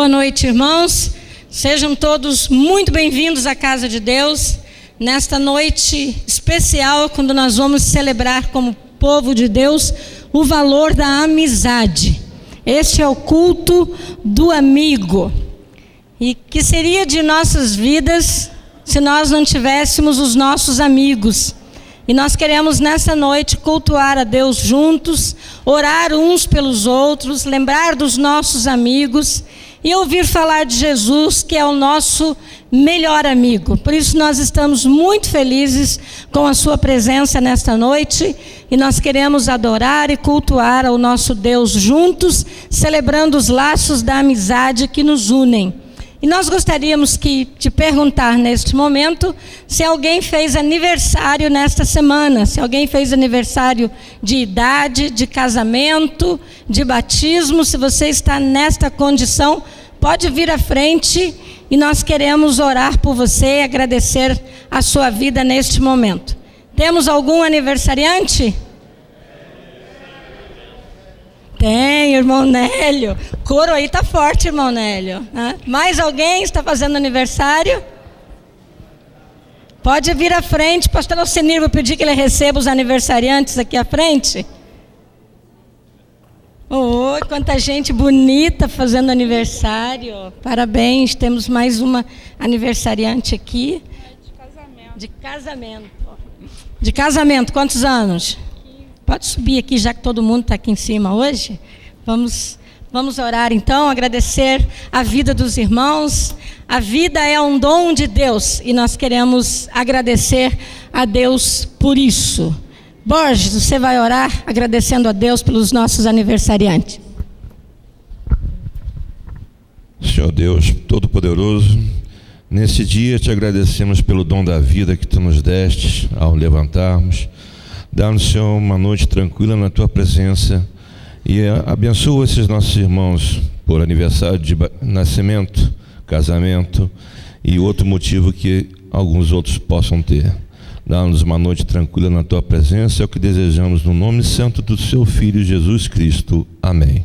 Boa noite, irmãos. Sejam todos muito bem-vindos à casa de Deus, nesta noite especial, quando nós vamos celebrar como povo de Deus o valor da amizade. Este é o culto do amigo. E que seria de nossas vidas se nós não tivéssemos os nossos amigos? E nós queremos nessa noite cultuar a Deus juntos, orar uns pelos outros, lembrar dos nossos amigos e ouvir falar de Jesus, que é o nosso melhor amigo. Por isso nós estamos muito felizes com a sua presença nesta noite e nós queremos adorar e cultuar ao nosso Deus juntos, celebrando os laços da amizade que nos unem. E nós gostaríamos de perguntar neste momento se alguém fez aniversário nesta semana, se alguém fez aniversário de idade, de casamento, de batismo. Se você está nesta condição, pode vir à frente e nós queremos orar por você e agradecer a sua vida neste momento. Temos algum aniversariante? Tem, irmão Nélio. Coro aí está forte, irmão Nélio. Mais alguém está fazendo aniversário? Pode vir à frente. Pastor Alcenir, vou pedir que ele receba os aniversariantes aqui à frente. Oi, quanta gente bonita fazendo aniversário. Parabéns, temos mais uma aniversariante aqui. De casamento. De casamento, quantos anos? Pode subir aqui, já que todo mundo está aqui em cima hoje. Vamos orar então, agradecer a vida dos irmãos. A vida é um dom de Deus e nós queremos agradecer a Deus por isso. Borges, você vai orar agradecendo a Deus pelos nossos aniversariantes. Senhor Deus Todo-Poderoso, nesse dia te agradecemos pelo dom da vida que tu nos deste ao levantarmos. Dá-nos, Senhor, uma noite tranquila na tua presença e abençoa esses nossos irmãos por aniversário de nascimento, casamento e outro motivo que alguns outros possam ter. Dá-nos uma noite tranquila na tua presença, é o que desejamos no nome santo do seu Filho Jesus Cristo. Amém.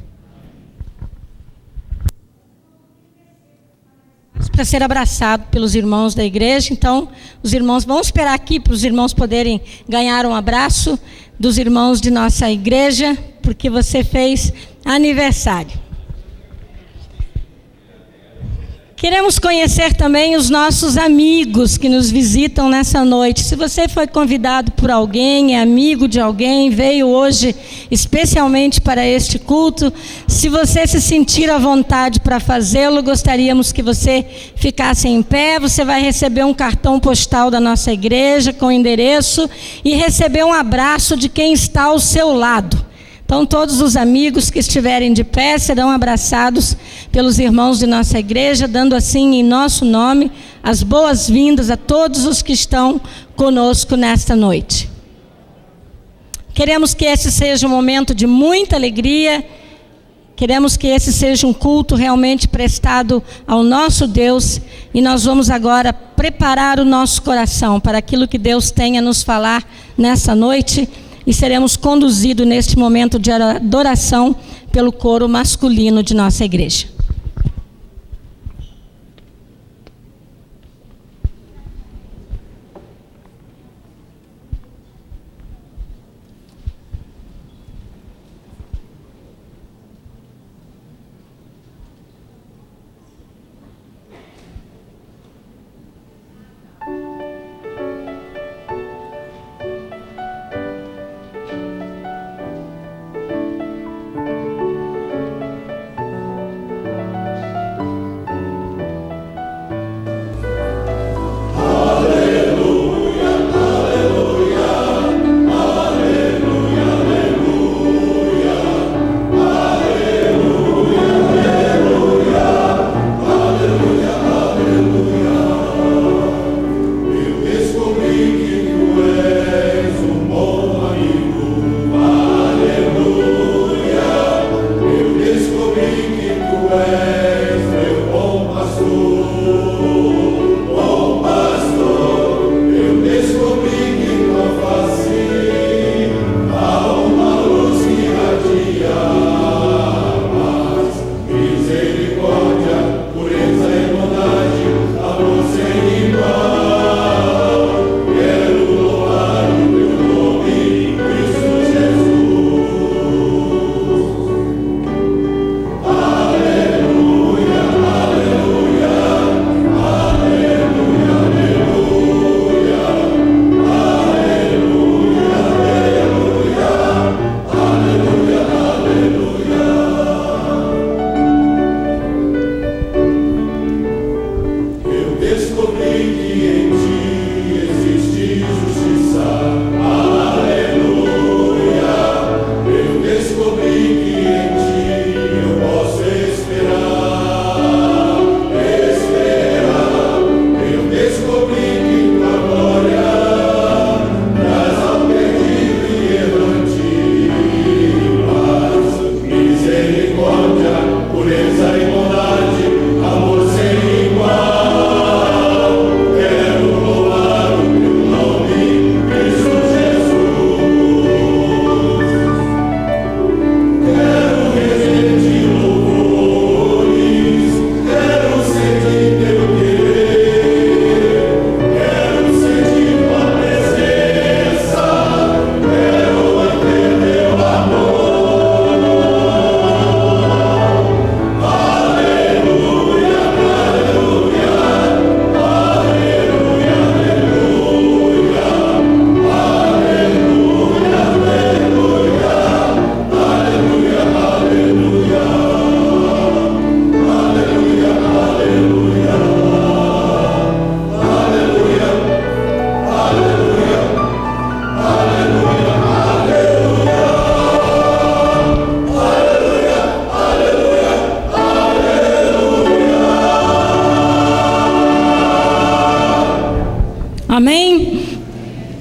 Para ser abraçado pelos irmãos da igreja, então os irmãos vão esperar aqui para os irmãos poderem ganhar um abraço dos irmãos de nossa igreja, porque você fez aniversário. Queremos conhecer também os nossos amigos que nos visitam nessa noite. Se você foi convidado por alguém, é amigo de alguém, veio hoje especialmente para este culto, se você se sentir à vontade para fazê-lo, gostaríamos que você ficasse em pé. Você vai receber um cartão postal da nossa igreja com endereço e receber um abraço de quem está ao seu lado. Então, todos os amigos que estiverem de pé serão abraçados pelos irmãos de nossa igreja, dando assim, em nosso nome, as boas-vindas a todos os que estão conosco nesta noite. Queremos que esse seja um momento de muita alegria, queremos que esse seja um culto realmente prestado ao nosso Deus, e nós vamos agora preparar o nosso coração para aquilo que Deus tem a nos falar nessa noite. E seremos conduzidos neste momento de adoração pelo coro masculino de nossa igreja.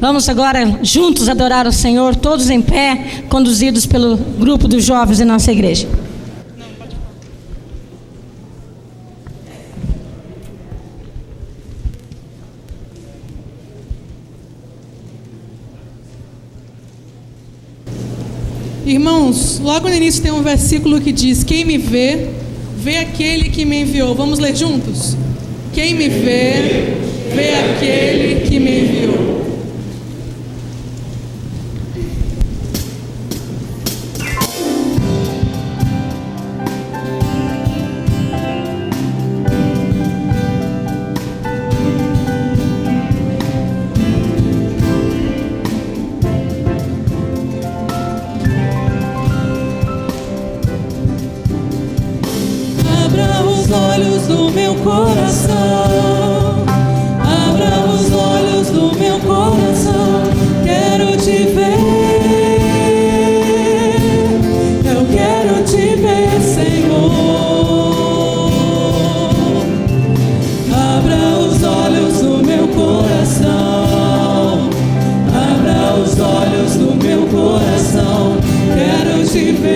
Vamos agora juntos adorar o Senhor, todos em pé, conduzidos pelo grupo dos jovens da nossa igreja. Irmãos, logo no início tem um versículo que diz: quem me vê, vê aquele que me enviou. Vamos ler juntos? Quem me vê, vê aquele que me enviou. Do meu coração, abra os olhos do meu coração, quero te ver, eu quero te ver, Senhor. Abra os olhos do meu coração, abra os olhos do meu coração, quero te ver.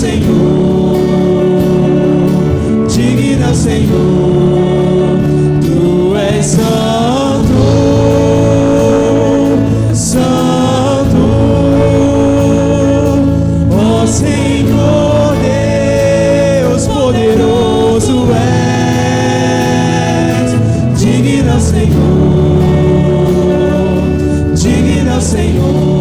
Senhor, digno é o Senhor, Tu és santo, santo, ó Senhor Deus poderoso és, digno é o Senhor, digno é o Senhor.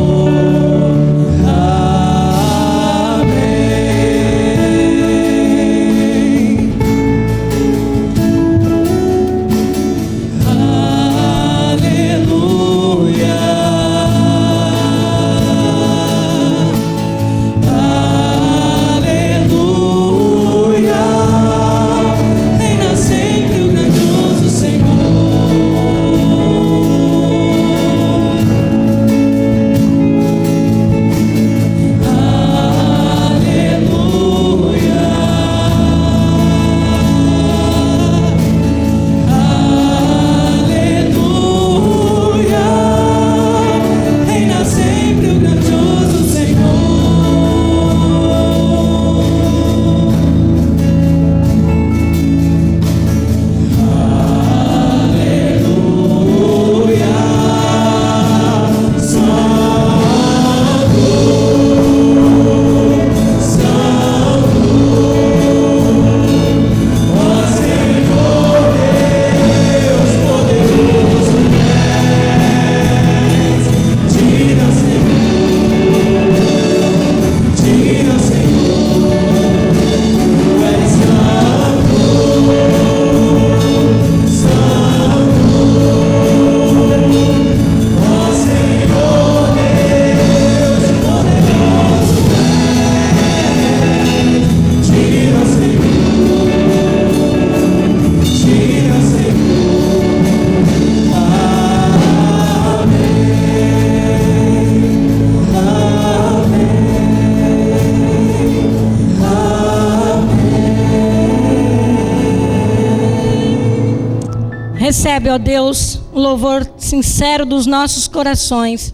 Recebe, ó Deus, o louvor sincero dos nossos corações,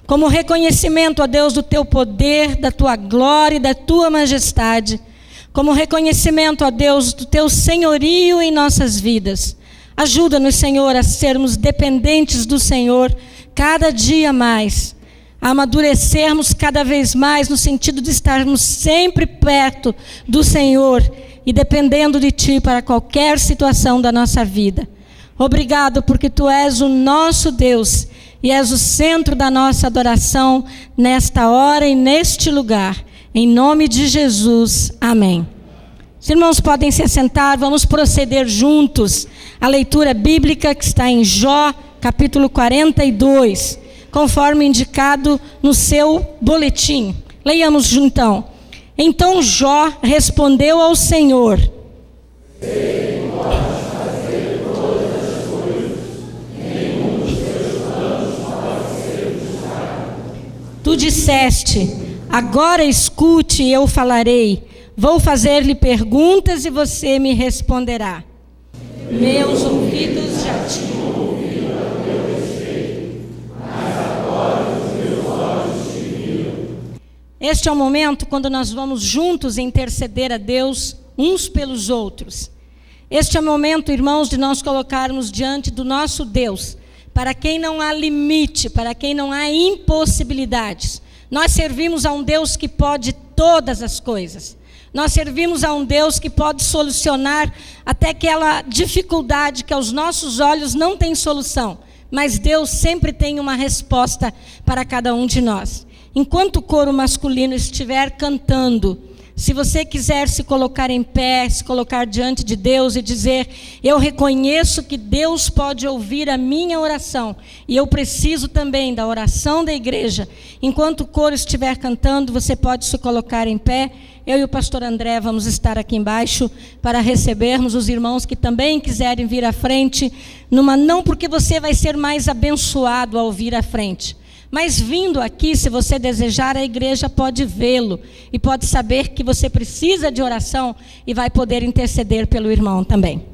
como reconhecimento, ó Deus, do Teu poder, da Tua glória e da Tua majestade, como reconhecimento, ó Deus, do Teu senhorio em nossas vidas. Ajuda-nos, Senhor, a sermos dependentes do Senhor cada dia mais, a amadurecermos cada vez mais no sentido de estarmos sempre perto do Senhor e dependendo de Ti para qualquer situação da nossa vida. Obrigado porque Tu és o nosso Deus e és o centro da nossa adoração nesta hora e neste lugar. Em nome de Jesus, amém. Os irmãos podem se assentar, vamos proceder juntos à leitura bíblica que está em Jó, capítulo 42, conforme indicado no seu boletim. Leiamos então. Então Jó respondeu ao Senhor: Tu disseste, agora escute e eu falarei. Vou fazer-lhe perguntas e você me responderá. Meus ouvidos já tinham ouvido a teu respeito, mas agora os meus olhos te viram. Este é o momento quando nós vamos juntos interceder a Deus uns pelos outros. Este é o momento, irmãos, de nós colocarmos diante do nosso Deus, para quem não há limite, para quem não há impossibilidades. Nós servimos a um Deus que pode todas as coisas. Nós servimos a um Deus que pode solucionar até aquela dificuldade que aos nossos olhos não tem solução. Mas Deus sempre tem uma resposta para cada um de nós. Enquanto o coro masculino estiver cantando, se você quiser se colocar em pé, se colocar diante de Deus e dizer: eu reconheço que Deus pode ouvir a minha oração e eu preciso também da oração da igreja. Enquanto o coro estiver cantando, você pode se colocar em pé. Eu e o pastor André vamos estar aqui embaixo para recebermos os irmãos que também quiserem vir à frente, não porque você vai ser mais abençoado ao vir à frente, mas vindo aqui, se você desejar, a igreja pode vê-lo e pode saber que você precisa de oração e vai poder interceder pelo irmão também.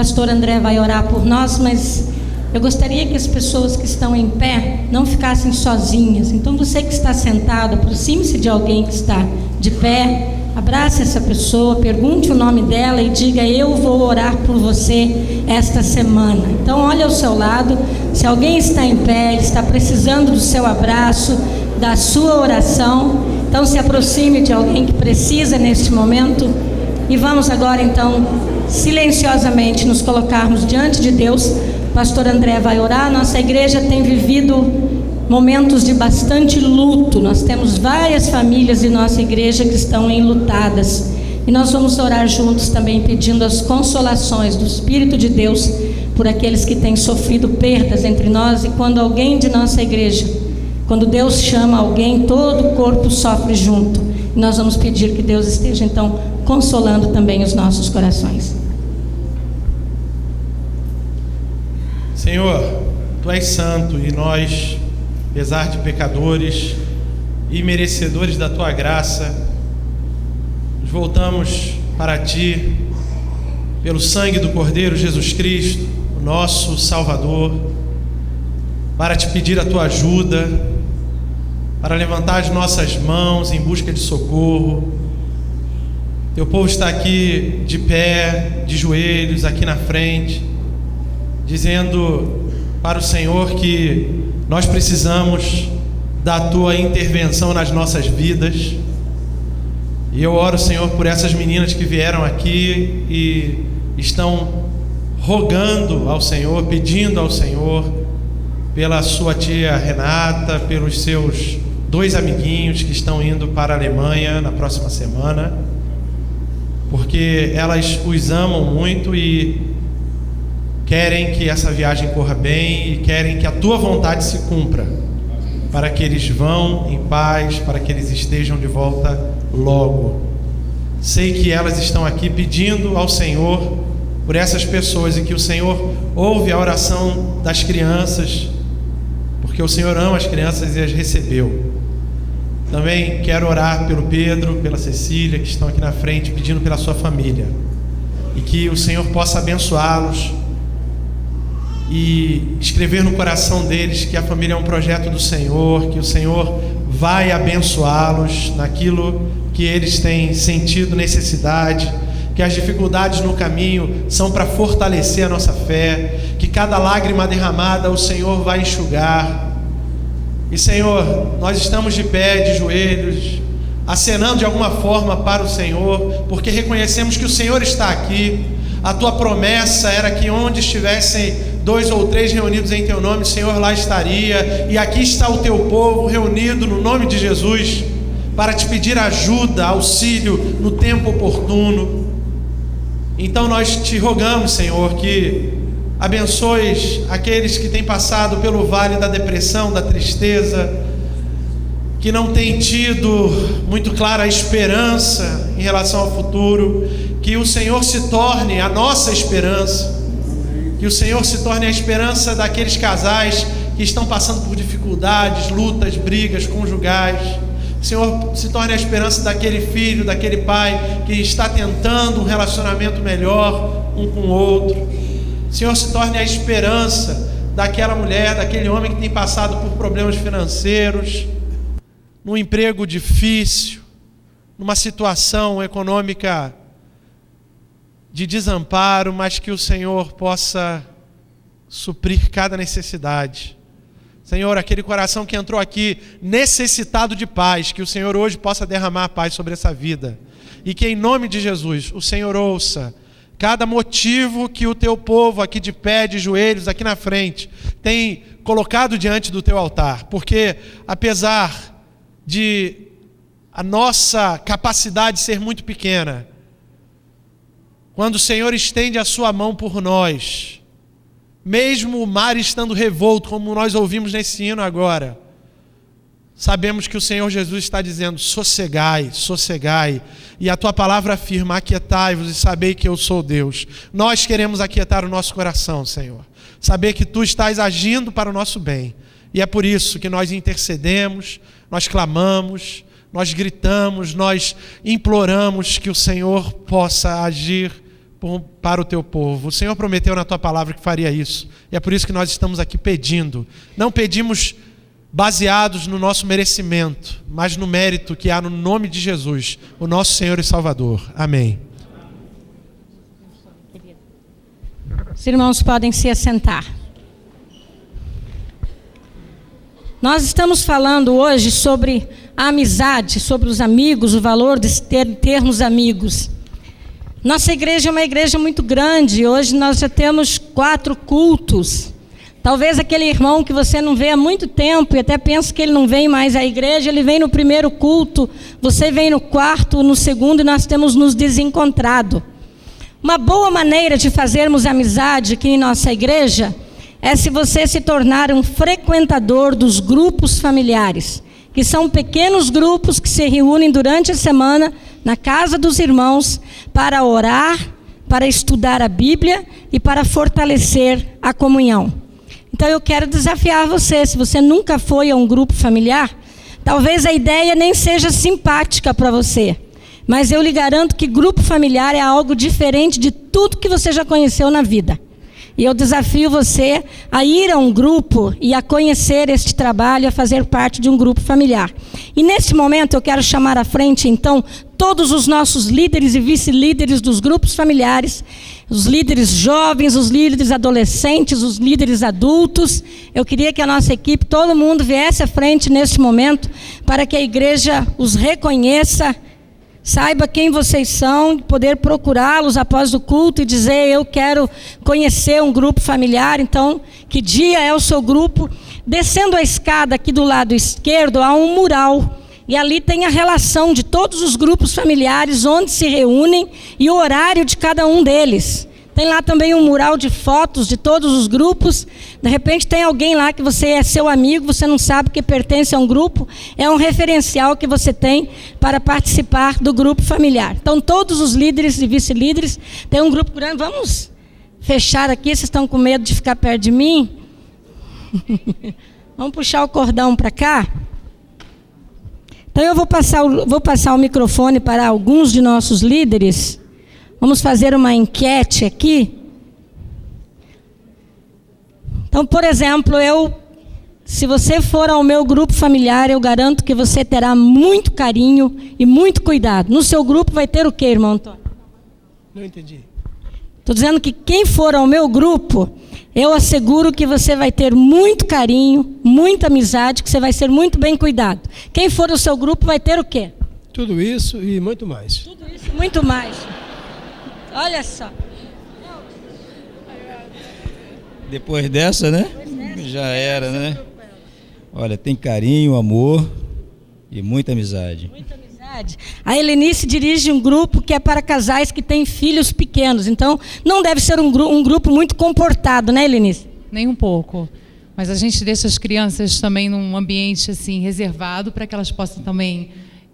pastor André vai orar por nós, mas eu gostaria que as pessoas que estão em pé não ficassem sozinhas. Então você que está sentado, aproxime-se de alguém que está de pé, abrace essa pessoa, pergunte o nome dela e diga: eu vou orar por você esta semana. Então olhe ao seu lado, se alguém está em pé, está precisando do seu abraço, da sua oração, então se aproxime de alguém que precisa neste momento. E vamos agora então silenciosamente nos colocarmos diante de Deus. O pastor André vai orar. Nossa igreja tem vivido momentos de bastante luto. Nós temos várias famílias de nossa igreja que estão enlutadas, e nós vamos orar juntos também, pedindo as consolações do Espírito de Deus por aqueles que têm sofrido perdas entre nós. E quando alguém de nossa igreja, quando Deus chama alguém, todo o corpo sofre junto, e nós vamos pedir que Deus esteja então consolando também os nossos corações. Senhor, Tu és santo, e nós, apesar de pecadores e merecedores da Tua graça, nos voltamos para Ti pelo sangue do Cordeiro Jesus Cristo, o nosso Salvador, para Te pedir a Tua ajuda, para levantar as nossas mãos em busca de socorro. Teu povo está aqui de pé, de joelhos, aqui na frente, dizendo para o Senhor que nós precisamos da Tua intervenção nas nossas vidas. E eu oro, Senhor, por essas meninas que vieram aqui e estão rogando ao Senhor, pedindo ao Senhor, pela sua tia Renata, pelos seus 2 amiguinhos que estão indo para a Alemanha na próxima semana, porque elas os amam muito e querem que essa viagem corra bem e querem que a Tua vontade se cumpra, para que eles vão em paz, para que eles estejam de volta logo. Sei que elas estão aqui pedindo ao Senhor por essas pessoas e que o Senhor ouve a oração das crianças, porque o Senhor ama as crianças e as recebeu. Também quero orar pelo Pedro, pela Cecília, que estão aqui na frente, pedindo pela sua família, e que o Senhor possa abençoá-los e escrever no coração deles que a família é um projeto do Senhor, que o Senhor vai abençoá-los naquilo que eles têm sentido necessidade, que as dificuldades no caminho são para fortalecer a nossa fé, que cada lágrima derramada o Senhor vai enxugar. E Senhor, nós estamos de pé, de joelhos, acenando de alguma forma para o Senhor, porque reconhecemos que o Senhor está aqui. A tua promessa era que onde estivessem 2 ou 3 reunidos em teu nome, o Senhor lá estaria. E aqui está o teu povo reunido no nome de Jesus, para te pedir ajuda, auxílio no tempo oportuno. Então nós te rogamos, Senhor, que abençoes aqueles que têm passado pelo vale da depressão, da tristeza, que não têm tido muito clara a esperança em relação ao futuro. Que o Senhor se torne a nossa esperança, que o Senhor se torne a esperança daqueles casais que estão passando por dificuldades, lutas, brigas conjugais. Que o Senhor se torne a esperança daquele filho, daquele pai que está tentando um relacionamento melhor um com o outro. Que o Senhor se torne a esperança daquela mulher, daquele homem que tem passado por problemas financeiros, num emprego difícil, numa situação econômica de desamparo, mas que o Senhor possa suprir cada necessidade. Senhor, aquele coração que entrou aqui necessitado de paz, que o Senhor hoje possa derramar paz sobre essa vida. E que em nome de Jesus, o Senhor ouça cada motivo que o teu povo aqui de pé, de joelhos, aqui na frente, tem colocado diante do teu altar. Porque apesar de a nossa capacidade ser muito pequena, quando o Senhor estende a sua mão por nós, mesmo o mar estando revolto, como nós ouvimos nesse hino agora, sabemos que o Senhor Jesus está dizendo: sossegai, sossegai, e a tua palavra afirma: aquietai-vos e sabei que eu sou Deus. Nós queremos aquietar o nosso coração, Senhor, saber que tu estás agindo para o nosso bem, e é por isso que nós intercedemos, nós clamamos, nós gritamos, nós imploramos que o Senhor possa agir para o teu povo. O Senhor prometeu na tua palavra que faria isso, e é por isso que nós estamos aqui pedindo. Não pedimos baseados no nosso merecimento, mas no mérito que há no nome de Jesus, o nosso Senhor e Salvador. Amém. Os irmãos podem se assentar. Nós estamos falando hoje sobre a amizade, sobre os amigos, o valor de termos amigos. Nossa igreja é uma igreja muito grande. Hoje nós já temos 4 cultos. Talvez aquele irmão que você não vê há muito tempo e até pensa que ele não vem mais à igreja, ele vem no primeiro culto, você vem no 4º, no 2º, e nós temos nos desencontrado. Uma boa maneira de fazermos amizade aqui em nossa igreja é se você se tornar um frequentador dos grupos familiares, que são pequenos grupos que se reúnem durante a semana na casa dos irmãos para orar, para estudar a Bíblia e para fortalecer a comunhão. Então eu quero desafiar você, se você nunca foi a um grupo familiar, talvez a ideia nem seja simpática para você, mas eu lhe garanto que grupo familiar é algo diferente de tudo que você já conheceu na vida. E eu desafio você a ir a um grupo e a conhecer este trabalho, a fazer parte de um grupo familiar. E neste momento eu quero chamar à frente, então, todos os nossos líderes e vice-líderes dos grupos familiares, os líderes jovens, os líderes adolescentes, os líderes adultos. Eu queria que a nossa equipe, todo mundo viesse à frente neste momento, para que a igreja os reconheça, saiba quem vocês são, poder procurá-los após o culto e dizer: eu quero conhecer um grupo familiar. Então, que dia é o seu grupo? Descendo a escada aqui do lado esquerdo há um mural, e ali tem a relação de todos os grupos familiares, onde se reúnem e o horário de cada um deles. Tem lá também um mural de fotos de todos os grupos. De repente tem alguém lá que você é seu amigo, você não sabe que pertence a um grupo. É um referencial que você tem para participar do grupo familiar. Então todos os líderes e vice-líderes, tem um grupo grande. Vamos fechar aqui, vocês estão com medo de ficar perto de mim? Vamos puxar o cordão para cá? Então eu vou passar o microfone para alguns de nossos líderes. Vamos fazer uma enquete aqui. Então, por exemplo, se você for ao meu grupo familiar, eu garanto que você terá muito carinho e muito cuidado. No seu grupo vai ter o quê, irmão Antônio? Não entendi. Estou dizendo que quem for ao meu grupo, eu asseguro que você vai ter muito carinho, muita amizade, que você vai ser muito bem cuidado. Quem for ao seu grupo vai ter o quê? Tudo isso e muito mais. Tudo isso e muito mais. Olha só. Depois dessa, né? Já era, né? Olha, tem carinho, amor e muita amizade. Muita amizade. A Helenice dirige um grupo que é para casais que têm filhos pequenos. Então, não deve ser um grupo muito comportado, né, Helenice? Nem um pouco. Mas a gente deixa as crianças também num ambiente assim reservado para que elas possam também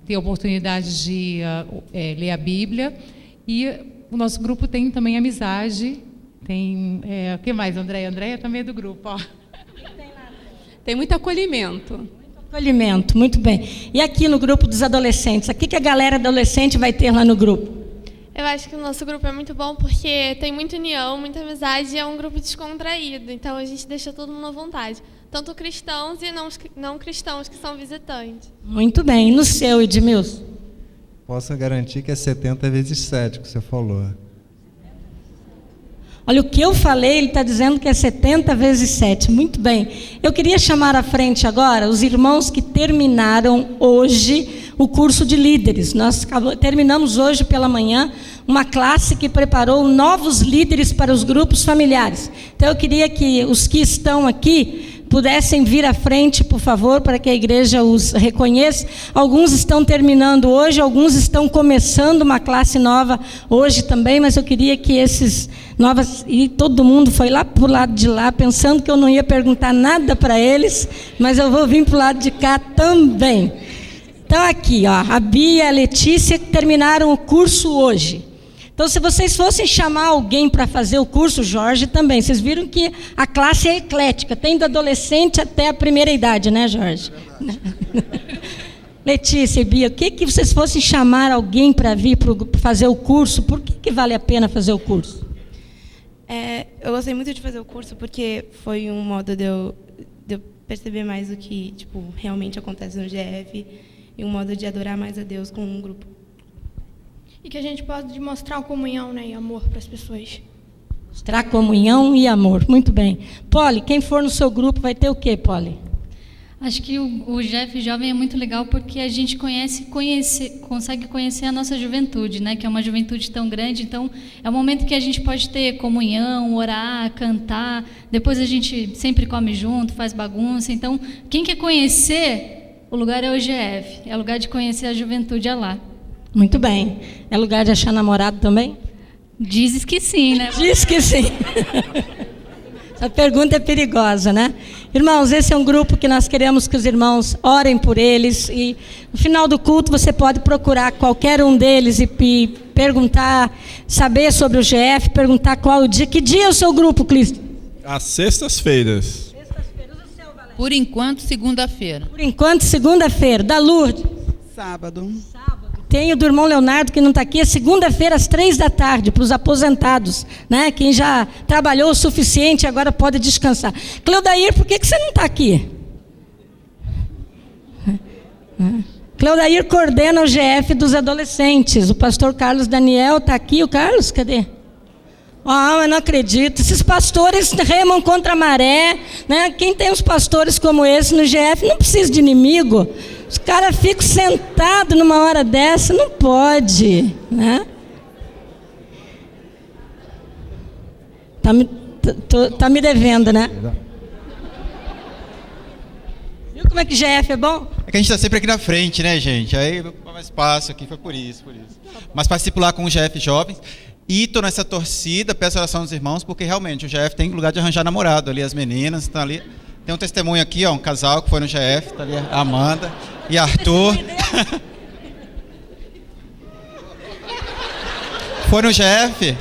ter oportunidade de ler a Bíblia. E o nosso grupo tem também amizade. Tem, o que mais, Andréia? Andréia também é do grupo, ó. Tem muito acolhimento. Acolhimento, muito bem. E aqui no grupo dos adolescentes, o que a galera adolescente vai ter lá no grupo? Eu acho que o nosso grupo é muito bom porque tem muita união, muita amizade e é um grupo descontraído. Então a gente deixa todo mundo à vontade. Tanto cristãos e não cristãos que são visitantes. Muito bem. E no seu, Edmilson? Posso garantir que é 70 vezes 7 que você falou. Olha, o que eu falei, ele está dizendo que é 70 vezes 7. Muito bem. Eu queria chamar à frente agora os irmãos que terminaram hoje o curso de líderes. Nós terminamos hoje pela manhã uma classe que preparou novos líderes para os grupos familiares. Então eu queria que os que estão aqui pudessem vir à frente, por favor, para que a igreja os reconheça. Alguns estão terminando hoje, alguns estão começando uma classe nova hoje também, mas eu queria que esses novas... E todo mundo foi lá para o lado de lá, pensando que eu não ia perguntar nada para eles, mas eu vou vir para o lado de cá também. Então aqui, ó, a Bia e a Letícia terminaram o curso hoje. Então, se vocês fossem chamar alguém para fazer o curso, Jorge também, vocês viram que a classe é eclética, tem do adolescente até a primeira idade, né, Jorge? Letícia e Bia, o que vocês fossem chamar alguém para vir para fazer o curso, por que vale a pena fazer o curso? Eu gostei muito de fazer o curso porque foi um modo de eu perceber mais o que realmente acontece no GF e um modo de adorar mais a Deus com um grupo. E que a gente pode mostrar comunhão, né, e amor para as pessoas. Mostrar comunhão e amor, muito bem. Poli, quem for no seu grupo vai ter o quê, Poli? Acho que o GF Jovem é muito legal porque a gente consegue conhecer a nossa juventude, né, que é uma juventude tão grande. Então, é um momento que a gente pode ter comunhão, orar, cantar. Depois a gente sempre come junto, faz bagunça. Então, quem quer conhecer, o lugar é o GF. É o lugar de conhecer a juventude, é lá. Muito bem. É lugar de achar namorado também? Dizes que sim, né? Diz que sim. Essa pergunta é perigosa, né? Irmãos, esse é um grupo que nós queremos que os irmãos orem por eles. E no final do culto você pode procurar qualquer um deles e perguntar, saber sobre o GF, perguntar qual o dia. Que dia é o seu grupo, Cristo? Às sextas-feiras. Por enquanto, segunda-feira. Por enquanto, segunda-feira. Da Lourdes? Sábado. Tem o do irmão Leonardo, que não está aqui, é segunda-feira às 15h, para os aposentados, né? Quem já trabalhou o suficiente agora pode descansar. Cleudair, por que você não está aqui? Cleudair coordena o GF dos adolescentes. O pastor Carlos Daniel está aqui. O Carlos, cadê? Eu não acredito. Esses pastores remam contra a maré, né? Quem tem uns pastores como esse no GF não precisa de inimigo. Os caras ficam sentados numa hora dessa, não pode, né? Tá me devendo, né? Viu como é que GF é bom? É que a gente está sempre aqui na frente, né, gente? Aí mais espaço aqui, foi por isso. Mas participo lá com o GF Jovens. E estou nessa torcida, peço a oração dos irmãos, porque realmente o GF tem lugar de arranjar namorado ali, as meninas estão ali. Tem um testemunho aqui, ó, um casal que foi no GF, tá ali a Amanda e Arthur. Foi no GF?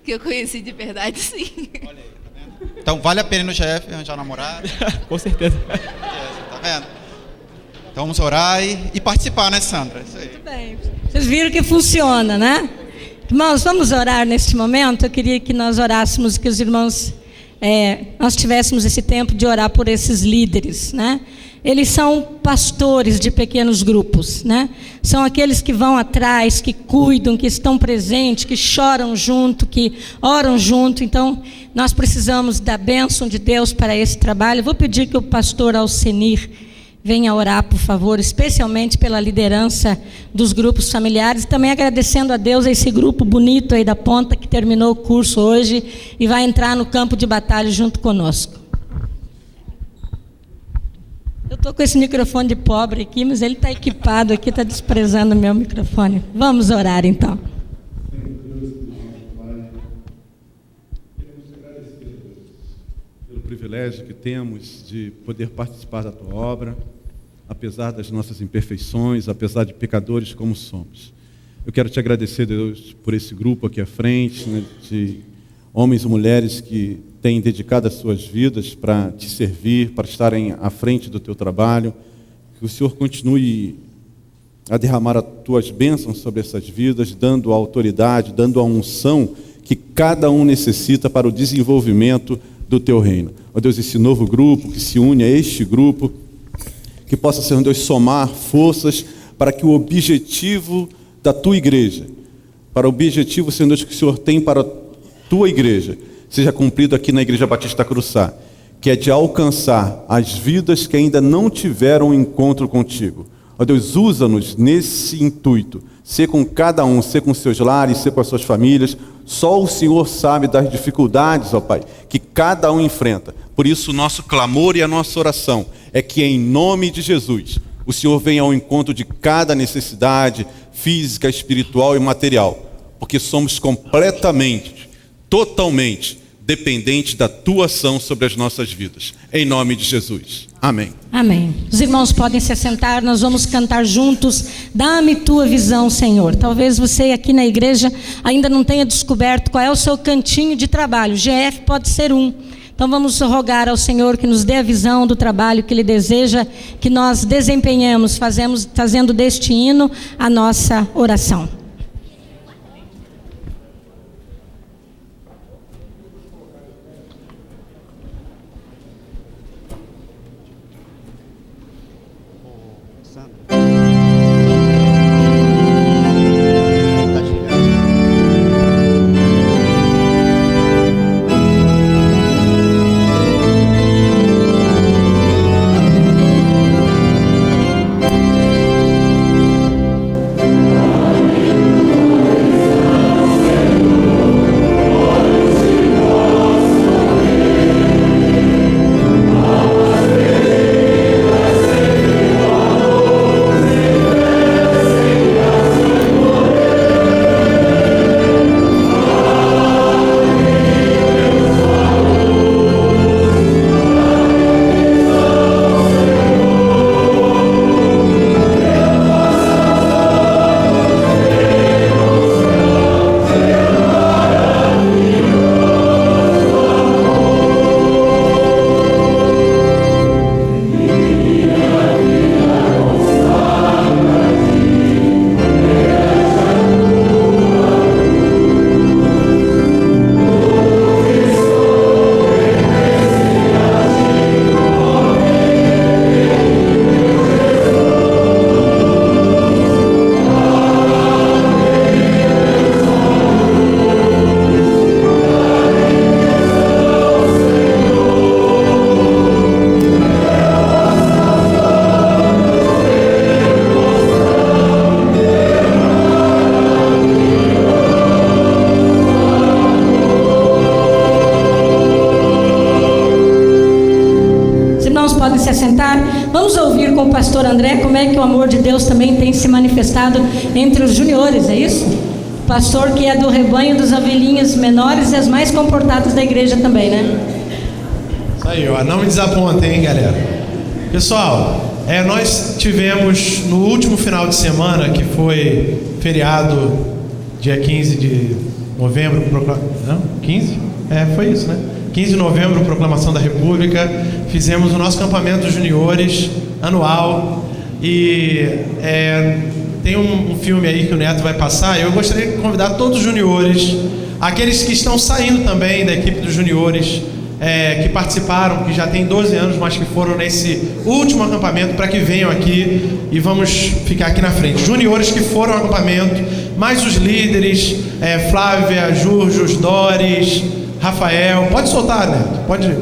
Que eu conheci de verdade, sim. Olha aí, tá vendo? Então vale a pena ir no GF arranjar namorado? Com certeza. Tá vendo? Então vamos orar e participar, né, Sandra? Isso aí. Muito bem. Vocês viram que funciona, né? Irmãos, vamos orar neste momento. Eu queria que nós orássemos, que os irmãos, nós tivéssemos esse tempo de orar por esses líderes, né? Eles são pastores de pequenos grupos, né? São aqueles que vão atrás, que cuidam, que estão presentes, que choram junto, que oram junto. Então, nós precisamos da bênção de Deus para esse trabalho. Eu vou pedir que o pastor Alcenir venha orar, por favor, especialmente pela liderança dos grupos familiares. Também agradecendo a Deus a esse grupo bonito aí da ponta que terminou o curso hoje e vai entrar no campo de batalha junto conosco. Eu estou com esse microfone de pobre aqui, mas ele está equipado aqui, está desprezando o meu microfone. Vamos orar, então. Queremos agradecer pelo privilégio que temos de poder participar da Tua obra, apesar das nossas imperfeições, apesar de pecadores como somos. Eu quero Te agradecer, Deus, por esse grupo aqui à frente, né, de homens e mulheres que têm dedicado as suas vidas para Te servir, para estarem à frente do Teu trabalho. Que o Senhor continue a derramar as Tuas bênçãos sobre essas vidas, dando a autoridade, dando a unção que cada um necessita para o desenvolvimento do Teu reino. Ó Deus, esse novo grupo que se une a este grupo, que possa, Senhor Deus, somar forças para que o objetivo da Tua igreja, para o objetivo, Senhor Deus, que o Senhor tem para a Tua igreja, seja cumprido aqui na Igreja Batista Cruçá, que é de alcançar as vidas que ainda não tiveram encontro contigo. Ó Deus, usa-nos nesse intuito, ser com cada um, ser com seus lares, ser com as suas famílias. Só o Senhor sabe das dificuldades, ó Pai, que cada um enfrenta. Por isso o nosso clamor e a nossa oração é que em nome de Jesus, o Senhor venha ao encontro de cada necessidade física, espiritual e material, porque somos completamente, totalmente dependentes da Tua ação sobre as nossas vidas. Em nome de Jesus. Amém. Amém. Os irmãos podem se assentar, nós vamos cantar juntos. Dá-me Tua visão, Senhor. Talvez você aqui na igreja ainda não tenha descoberto qual é o seu cantinho de trabalho. GF pode ser um. Então vamos rogar ao Senhor que nos dê a visão do trabalho que Ele deseja que nós desempenhemos, fazendo deste hino a nossa oração. Vamos ouvir com o pastor André como é que o amor de Deus também tem se manifestado entre os juniores, é isso? Pastor que é do rebanho das ovelhinhas menores e as mais comportadas da igreja também, né? Isso aí, ó. Não me desapontem, hein, galera. Pessoal, nós tivemos no último final de semana, que foi feriado, dia 15 de novembro, não? 15? Foi isso, né? 15 de novembro, proclamação da República. Fizemos o nosso campamento juniores anual. E tem um filme aí que o Neto vai passar. Eu gostaria de convidar todos os juniores, aqueles que estão saindo também da equipe dos juniores, que participaram, que já tem 12 anos, mas que foram nesse último acampamento, para que venham aqui e vamos ficar aqui na frente. Juniores que foram ao acampamento, mais os líderes, Flávia, Jurjos, Doris, Rafael. Pode soltar, Neto. Pode.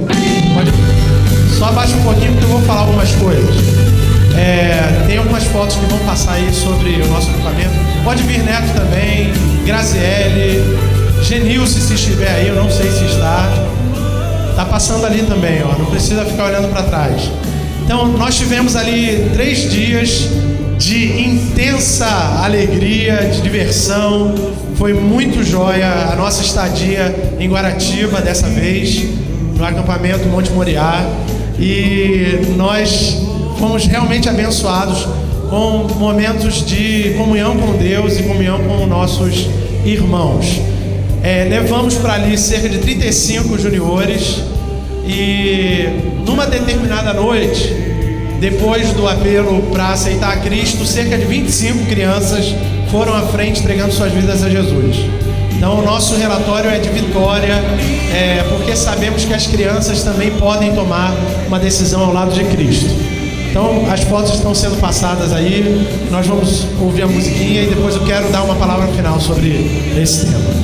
Só abaixa um pouquinho porque eu vou falar algumas coisas. Tem algumas fotos que vão passar aí sobre o nosso acampamento. Pode vir Neto também, Graziele, Genilce, se estiver aí, eu não sei se está. Está passando ali também, ó. Não precisa ficar olhando para trás. Então, nós tivemos ali 3 dias de intensa alegria, de diversão. Foi muito joia a nossa estadia em Guaratiba dessa vez, no acampamento Monte Moriá. E nós fomos realmente abençoados com momentos de comunhão com Deus e comunhão com nossos irmãos. Levamos para ali cerca de 35 juniores e numa determinada noite, depois do apelo para aceitar a Cristo, cerca de 25 crianças foram à frente entregando suas vidas a Jesus. Então o nosso relatório é de vitória, porque sabemos que as crianças também podem tomar uma decisão ao lado de Cristo. Então as fotos estão sendo passadas aí, nós vamos ouvir a musiquinha e depois eu quero dar uma palavra final sobre esse tema.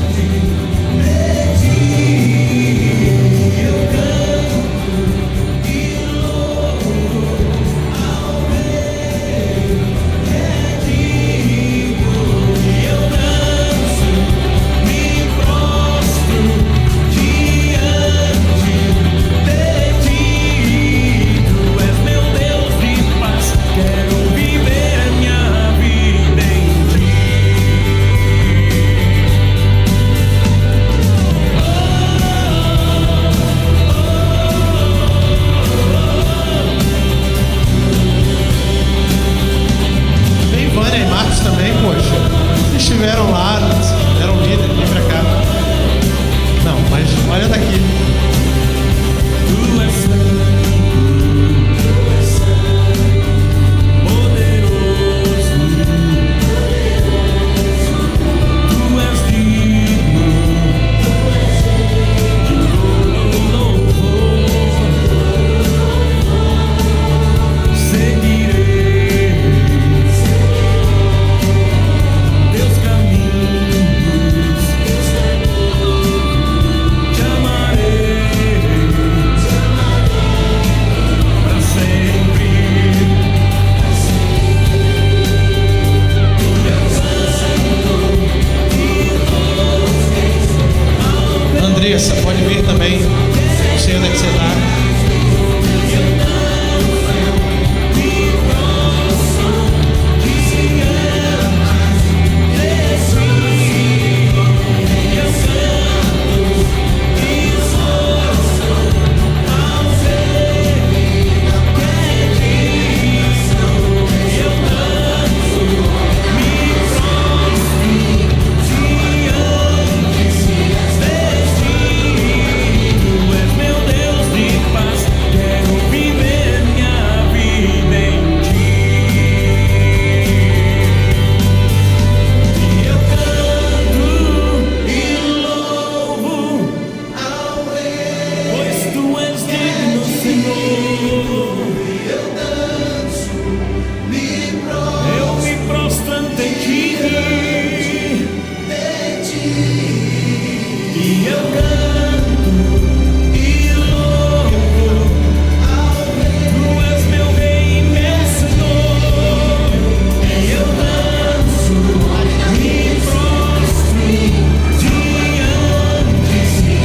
Pode vir também, não sei onde é que você está.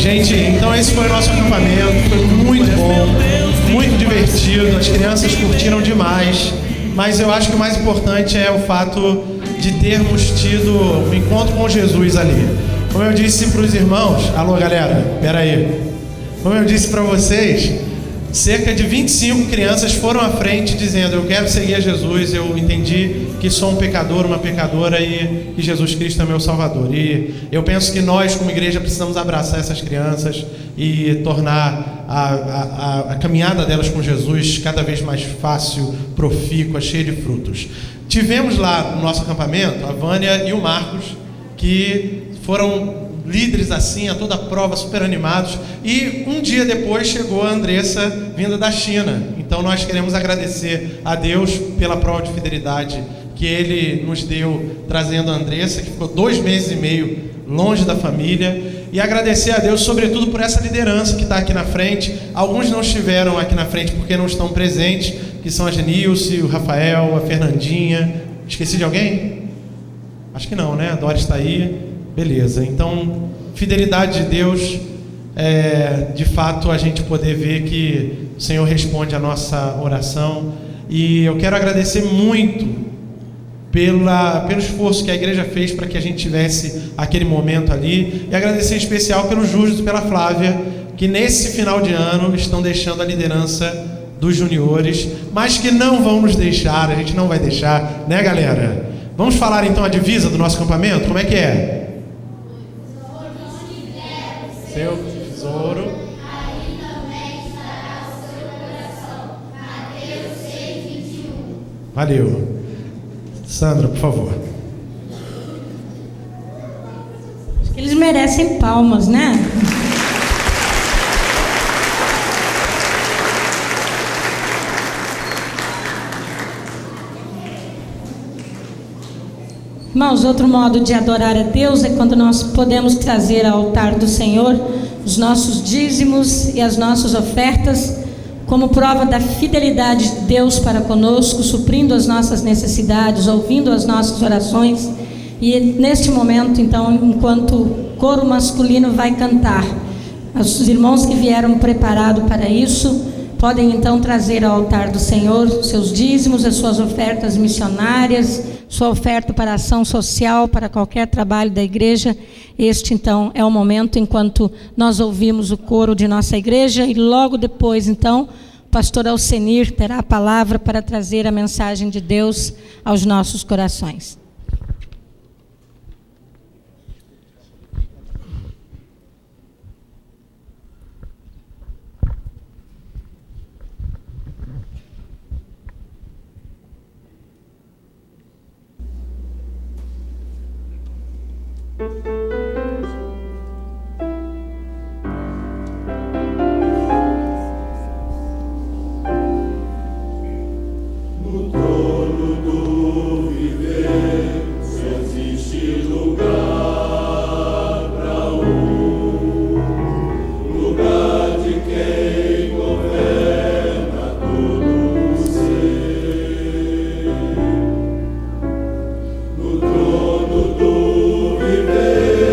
Gente, então esse foi o nosso acampamento, foi muito bom, muito divertido, as crianças curtiram demais, mas eu acho que o mais importante é o fato de termos tido um encontro com Jesus ali. Como eu disse para os irmãos, alô galera, pera aí. Como eu disse para vocês, cerca de 25 crianças foram à frente dizendo: eu quero seguir a Jesus, eu entendi que sou um pecador, uma pecadora e que Jesus Cristo é meu Salvador. E eu penso que nós, como igreja, precisamos abraçar essas crianças e tornar a caminhada delas com Jesus cada vez mais fácil, profícua, cheia de frutos. Tivemos lá no nosso acampamento a Vânia e o Marcos, que foram líderes assim, a toda prova, super animados. E um dia depois chegou a Andressa, vinda da China. Então nós queremos agradecer a Deus pela prova de fidelidade que Ele nos deu, trazendo a Andressa, que ficou 2 meses e meio longe da família. E agradecer a Deus, sobretudo, por essa liderança que está aqui na frente. Alguns não estiveram aqui na frente porque não estão presentes, que são a Genilce, o Rafael, a Fernandinha. Esqueci de alguém? Acho que não, né? A Dora está aí. Beleza. Então, fidelidade de Deus, de fato, a gente poder ver que o Senhor responde a nossa oração. E eu quero agradecer muito pelo esforço que a igreja fez para que a gente tivesse aquele momento ali, e agradecer em especial pelo Júlio e pela Flávia, que nesse final de ano estão deixando a liderança dos juniores, mas que não vão nos deixar, a gente não vai deixar, né galera? Vamos falar então a divisa do nosso acampamento? Como é que é? Seu tesouro valeu. Sandra, por favor. Acho que eles merecem palmas, né? Irmãos, outro modo de adorar a Deus é quando nós podemos trazer ao altar do Senhor os nossos dízimos e as nossas ofertas, como prova da fidelidade de Deus para conosco, suprindo as nossas necessidades, ouvindo as nossas orações. E neste momento, então, enquanto o coro masculino vai cantar, os irmãos que vieram preparados para isso, podem então trazer ao altar do Senhor seus dízimos, as suas ofertas missionárias, sua oferta para ação social, para qualquer trabalho da igreja. Este então é o momento enquanto nós ouvimos o coro de nossa igreja, e logo depois então o pastor Alcenir terá a palavra para trazer a mensagem de Deus aos nossos corações. No trono do viver só existe lugar para lugar de quem governa todo o ser. No trono do viver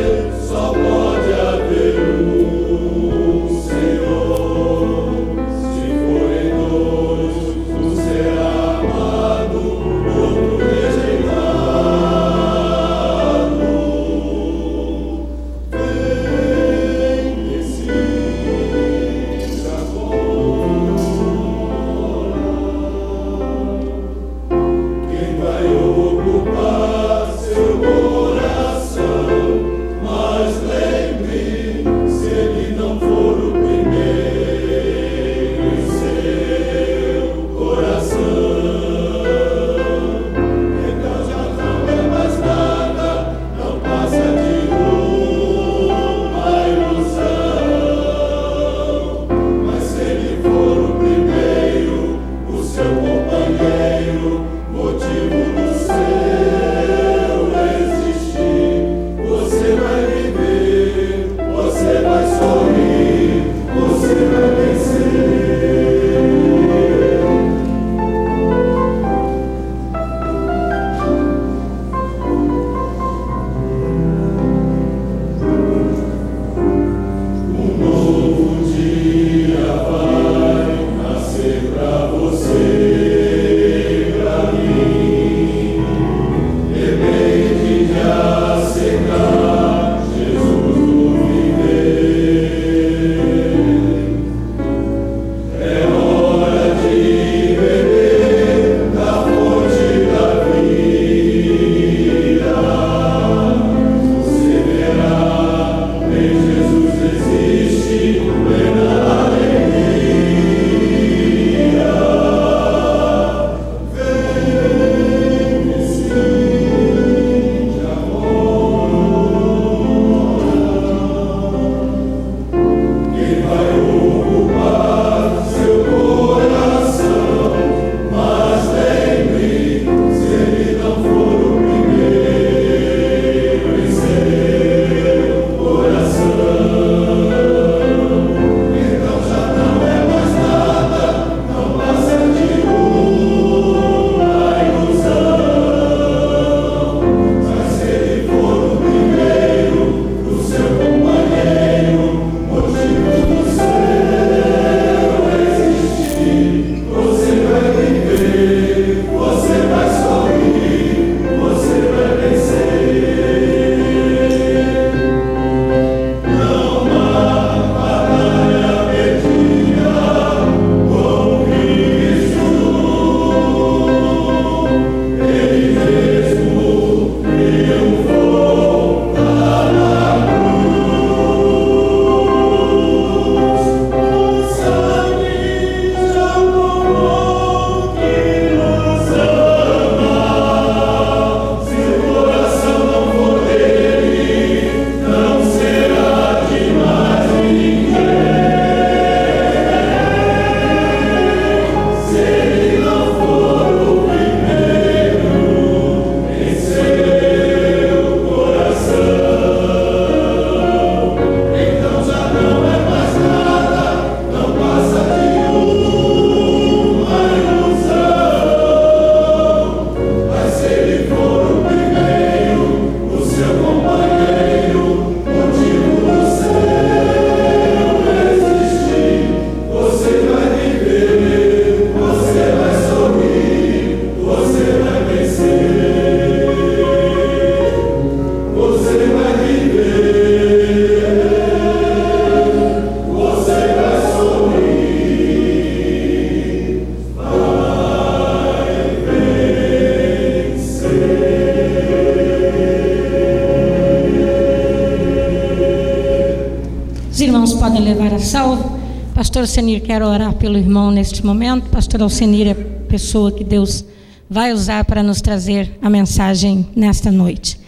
podem levar a salvo. Pastor Alcenir, quero orar pelo irmão neste momento. Pastor Alcenir é a pessoa que Deus vai usar para nos trazer a mensagem nesta noite.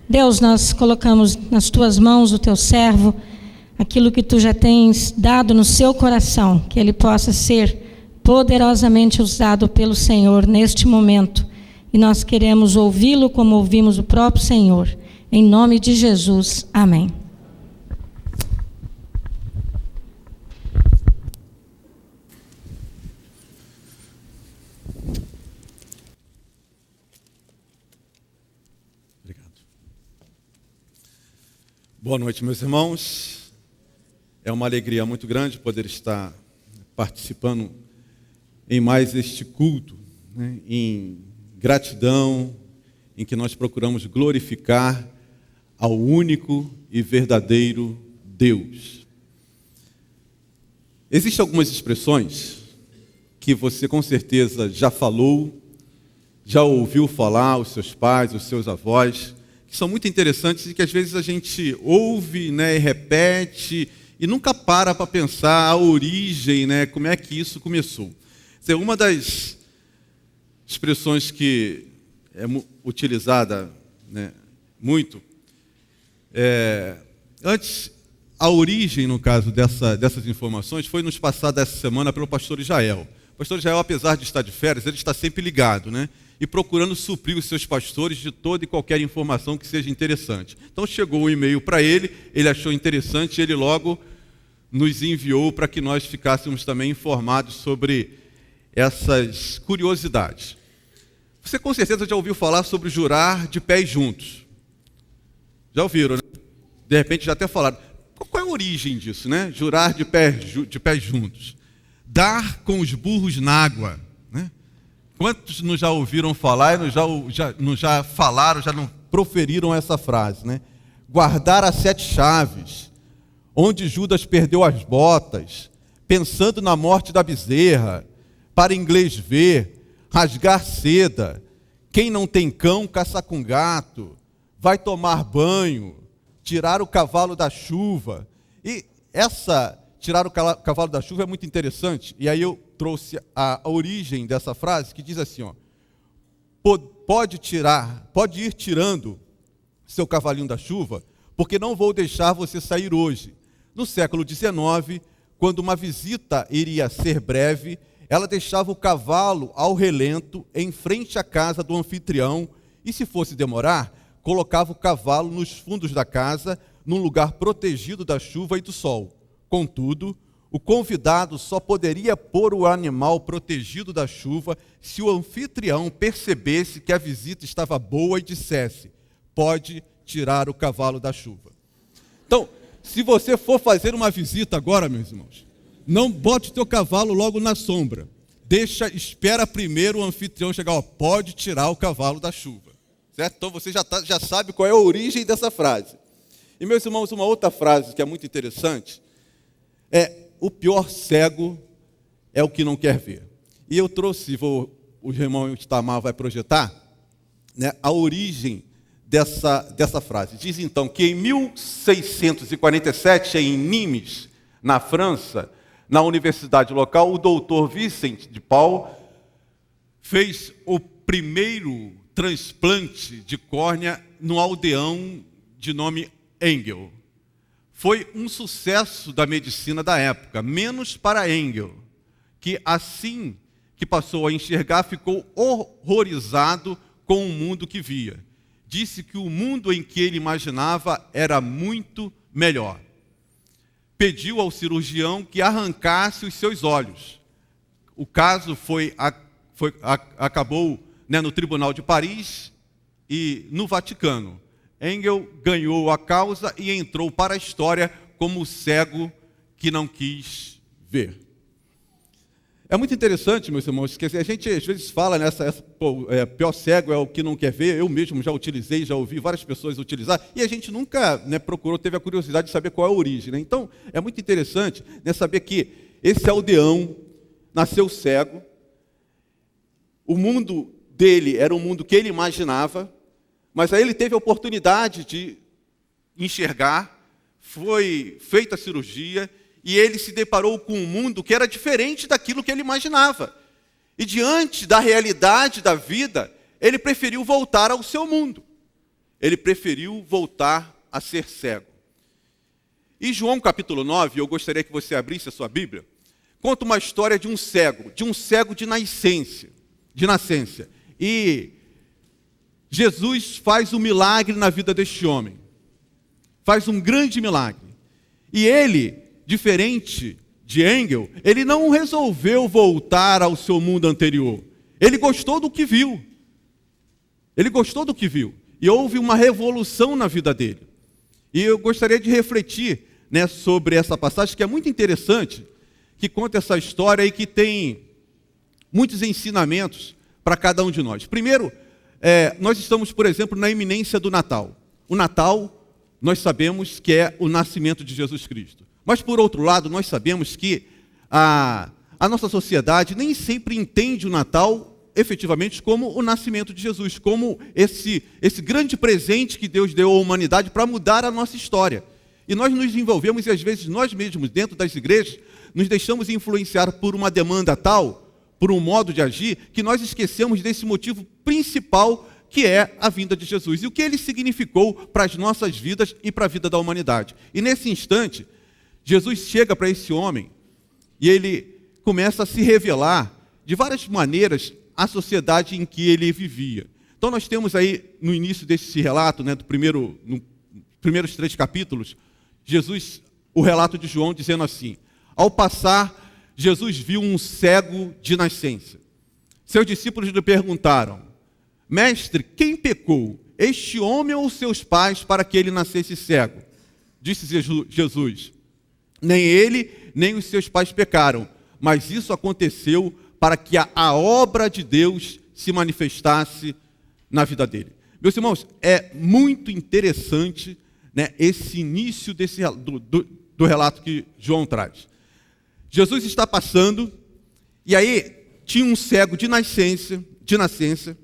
Deus, nós colocamos nas tuas mãos o teu servo, aquilo que tu já tens dado no seu coração, que ele possa ser poderosamente usado pelo Senhor neste momento. E nós queremos ouvi-lo como ouvimos o próprio Senhor. Em nome de Jesus. Amém. Boa noite, meus irmãos. É uma alegria muito grande poder estar participando em mais este culto, né, em gratidão, em que nós procuramos glorificar ao único e verdadeiro Deus. Existem algumas expressões que você com certeza já falou, já ouviu falar, os seus pais, os seus avós, que são muito interessantes e que às vezes a gente ouve, né, e repete e nunca para pensar a origem, né, como é que isso começou. Uma das expressões que é utilizada, né, muito, antes, a origem, no caso dessas informações, foi nos passada essa semana pelo pastor Israel. O pastor Israel, apesar de estar de férias, ele está sempre ligado, né? E procurando suprir os seus pastores de toda e qualquer informação que seja interessante. Então chegou um e-mail para ele achou interessante, ele logo nos enviou para que nós ficássemos também informados sobre essas curiosidades. Você com certeza já ouviu falar sobre jurar de pés juntos. Já ouviram, né? De repente já até falaram. Qual é a origem disso, né? Jurar de pés juntos. Dar com os burros na água, né? Quantos nos já ouviram falar e nos já falaram, já não proferiram essa frase, né? Guardar as 7 chaves, onde Judas perdeu as botas, pensando na morte da bezerra, para inglês ver, rasgar seda, quem não tem cão, caça com gato, vai tomar banho, tirar o cavalo da chuva. E tirar o cavalo da chuva é muito interessante, e aí eu trouxe a origem dessa frase, que diz assim, ó, pode ir tirando seu cavalinho da chuva, porque não vou deixar você sair hoje. No século XIX, quando uma visita iria ser breve, ela deixava o cavalo ao relento, em frente à casa do anfitrião, e se fosse demorar, colocava o cavalo nos fundos da casa, num lugar protegido da chuva e do sol. Contudo, o convidado só poderia pôr o animal protegido da chuva se o anfitrião percebesse que a visita estava boa e dissesse, pode tirar o cavalo da chuva. Então, se você for fazer uma visita agora, meus irmãos, não bote o teu cavalo logo na sombra. Espera primeiro o anfitrião chegar, pode tirar o cavalo da chuva. Certo? Então você já sabe qual é a origem dessa frase. E, meus irmãos, uma outra frase que é muito interessante é, o pior cego é o que não quer ver. E eu trouxe, o irmão Itamar vai projetar, né, a origem dessa frase. Diz então que em 1647, em Nimes, na França, na universidade local, o doutor Vincent de Paul fez o primeiro transplante de córnea no aldeão de nome Engel. Foi um sucesso da medicina da época, menos para Engel, que assim que passou a enxergar, ficou horrorizado com o mundo que via. Disse que o mundo em que ele imaginava era muito melhor. Pediu ao cirurgião que arrancasse os seus olhos. O caso acabou, né, no Tribunal de Paris e no Vaticano. Engel ganhou a causa e entrou para a história como o cego que não quis ver. É muito interessante, meus irmãos, que a gente às vezes fala pior cego é o que não quer ver. Eu mesmo já utilizei, já ouvi várias pessoas utilizar, e a gente nunca, né, teve a curiosidade de saber qual é a origem, né? Então, é muito interessante, né, saber que esse aldeão nasceu cego, o mundo dele era um mundo que ele imaginava, mas aí ele teve a oportunidade de enxergar, foi feita a cirurgia, e ele se deparou com um mundo que era diferente daquilo que ele imaginava. E diante da realidade da vida, ele preferiu voltar ao seu mundo. Ele preferiu voltar a ser cego. E João capítulo 9, eu gostaria que você abrisse a sua Bíblia, conta uma história de um cego de nascença. E Jesus faz um milagre na vida deste homem. Faz um grande milagre. E ele, diferente de Engel, ele não resolveu voltar ao seu mundo anterior. Ele gostou do que viu. E houve uma revolução na vida dele. E eu gostaria de refletir, né, sobre essa passagem, que é muito interessante, que conta essa história e que tem muitos ensinamentos para cada um de nós. Primeiro, nós estamos, por exemplo, na iminência do Natal. O Natal, nós sabemos que é o nascimento de Jesus Cristo. Mas, por outro lado, nós sabemos que a nossa sociedade nem sempre entende o Natal efetivamente como o nascimento de Jesus, como esse grande presente que Deus deu à humanidade para mudar a nossa história. E nós nos envolvemos, e às vezes nós mesmos, dentro das igrejas, nos deixamos influenciar por uma demanda tal, por um modo de agir, que nós esquecemos desse motivo principal, que é a vinda de Jesus, e o que ele significou para as nossas vidas e para a vida da humanidade. E nesse instante, Jesus chega para esse homem, e ele começa a se revelar de várias maneiras à sociedade em que ele vivia. Então nós temos aí, no início desse relato, né, nos primeiros 3 capítulos, o relato de João dizendo assim: ao passar, Jesus viu um cego de nascença. Seus discípulos lhe perguntaram: mestre, quem pecou, este homem ou seus pais, para que ele nascesse cego? Disse Jesus: nem ele, nem os seus pais pecaram, mas isso aconteceu para que a obra de Deus se manifestasse na vida dele. Meus irmãos, é muito interessante, né, esse início do relato que João traz. Jesus está passando, e aí tinha um cego de nascença,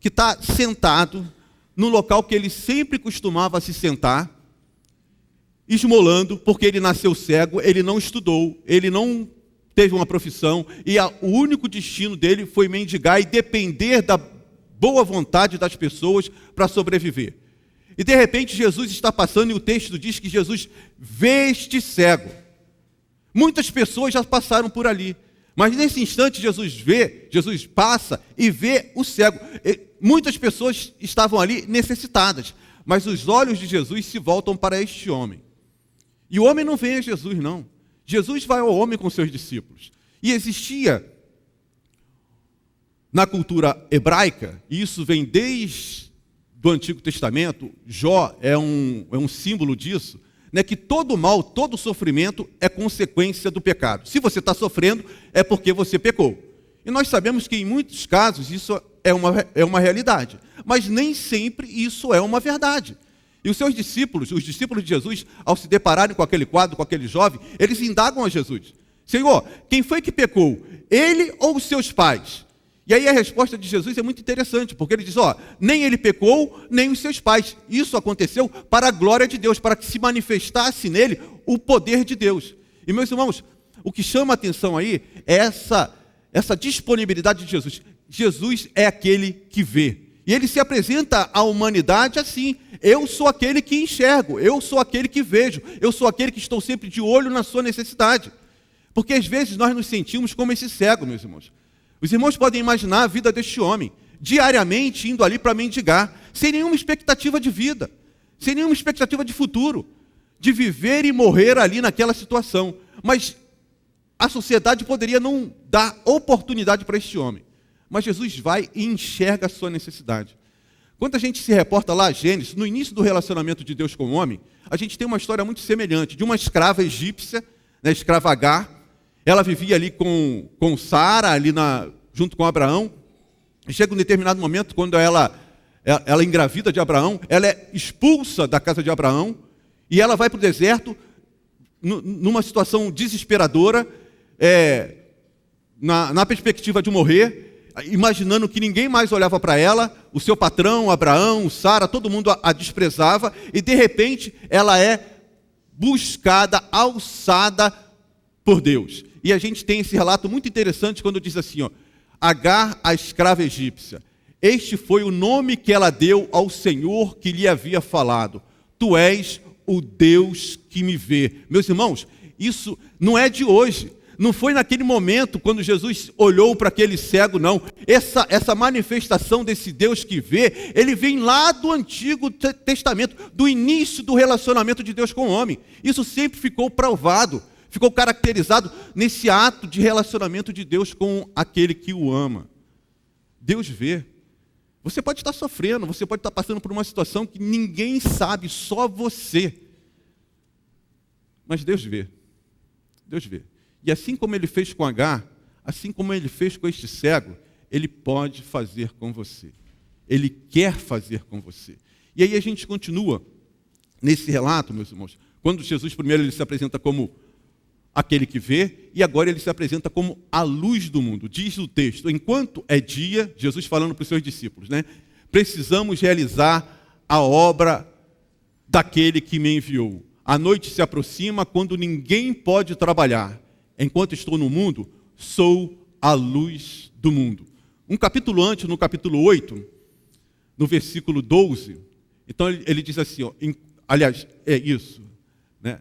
que está sentado no local que ele sempre costumava se sentar, esmolando, porque ele nasceu cego, ele não estudou, ele não teve uma profissão, e o único destino dele foi mendigar e depender da boa vontade das pessoas para sobreviver. E de repente Jesus está passando, e o texto diz que Jesus vê este cego. Muitas pessoas já passaram por ali, mas nesse instante Jesus passa e vê o cego. Muitas pessoas estavam ali necessitadas, mas os olhos de Jesus se voltam para este homem. E o homem não vem a Jesus, não. Jesus vai ao homem com seus discípulos. E existia, na cultura hebraica, e isso vem desde o Antigo Testamento, Jó é um símbolo disso, né, que todo mal, todo sofrimento é consequência do pecado. Se você está sofrendo, é porque você pecou. E nós sabemos que em muitos casos isso é uma realidade, mas nem sempre isso é uma verdade. E os discípulos de Jesus, ao se depararem com aquele quadro, com aquele jovem, eles indagam a Jesus: Senhor, quem foi que pecou, ele ou os seus pais? E aí a resposta de Jesus é muito interessante, porque ele diz: nem ele pecou, nem os seus pais. Isso aconteceu para a glória de Deus, para que se manifestasse nele o poder de Deus. E, meus irmãos, o que chama a atenção aí é essa disponibilidade de Jesus. Jesus é aquele que vê. E ele se apresenta à humanidade assim: eu sou aquele que enxergo, eu sou aquele que vejo, eu sou aquele que estou sempre de olho na sua necessidade. Porque às vezes nós nos sentimos como esse cego, meus irmãos. Os irmãos podem imaginar a vida deste homem, diariamente indo ali para mendigar, sem nenhuma expectativa de vida, sem nenhuma expectativa de futuro, de viver e morrer ali naquela situação. Mas a sociedade poderia não dar oportunidade para este homem. Mas Jesus vai e enxerga a sua necessidade. Quando a gente se reporta lá a Gênesis, no início do relacionamento de Deus com o homem, a gente tem uma história muito semelhante, de uma escrava egípcia, né, escrava Agar. Ela vivia ali com Sara, ali junto com Abraão. E chega um determinado momento, quando ela engravida de Abraão, ela é expulsa da casa de Abraão, e ela vai para o deserto, numa situação desesperadora, na perspectiva de morrer, imaginando que ninguém mais olhava para ela, o seu patrão, Abraão, Sara, todo mundo a desprezava, e de repente ela é buscada, alçada por Deus. E a gente tem esse relato muito interessante quando diz assim, ó, Agar, a escrava egípcia. Este foi o nome que ela deu ao Senhor que lhe havia falado. Tu és o Deus que me vê. Meus irmãos, isso não é de hoje. Não foi naquele momento quando Jesus olhou para aquele cego, não. Essa manifestação desse Deus que vê, ele vem lá do Antigo Testamento, do início do relacionamento de Deus com o homem. Isso sempre ficou provado, ficou caracterizado nesse ato de relacionamento de Deus com aquele que o ama. Deus vê. Você pode estar sofrendo, você pode estar passando por uma situação que ninguém sabe, só você. Mas Deus vê. Deus vê. E assim como ele fez com Agar, assim como ele fez com este cego, ele pode fazer com você. Ele quer fazer com você. E aí a gente continua nesse relato, meus irmãos, quando Jesus primeiro ele se apresenta como aquele que vê, e agora ele se apresenta como a luz do mundo. Diz o texto, enquanto é dia, Jesus falando para os seus discípulos, né? Precisamos realizar a obra daquele que me enviou. A noite se aproxima quando ninguém pode trabalhar. Enquanto estou no mundo, sou a luz do mundo. Um capítulo antes, no capítulo 8, no versículo 12, então ele diz assim, ó, aliás, é isso, né?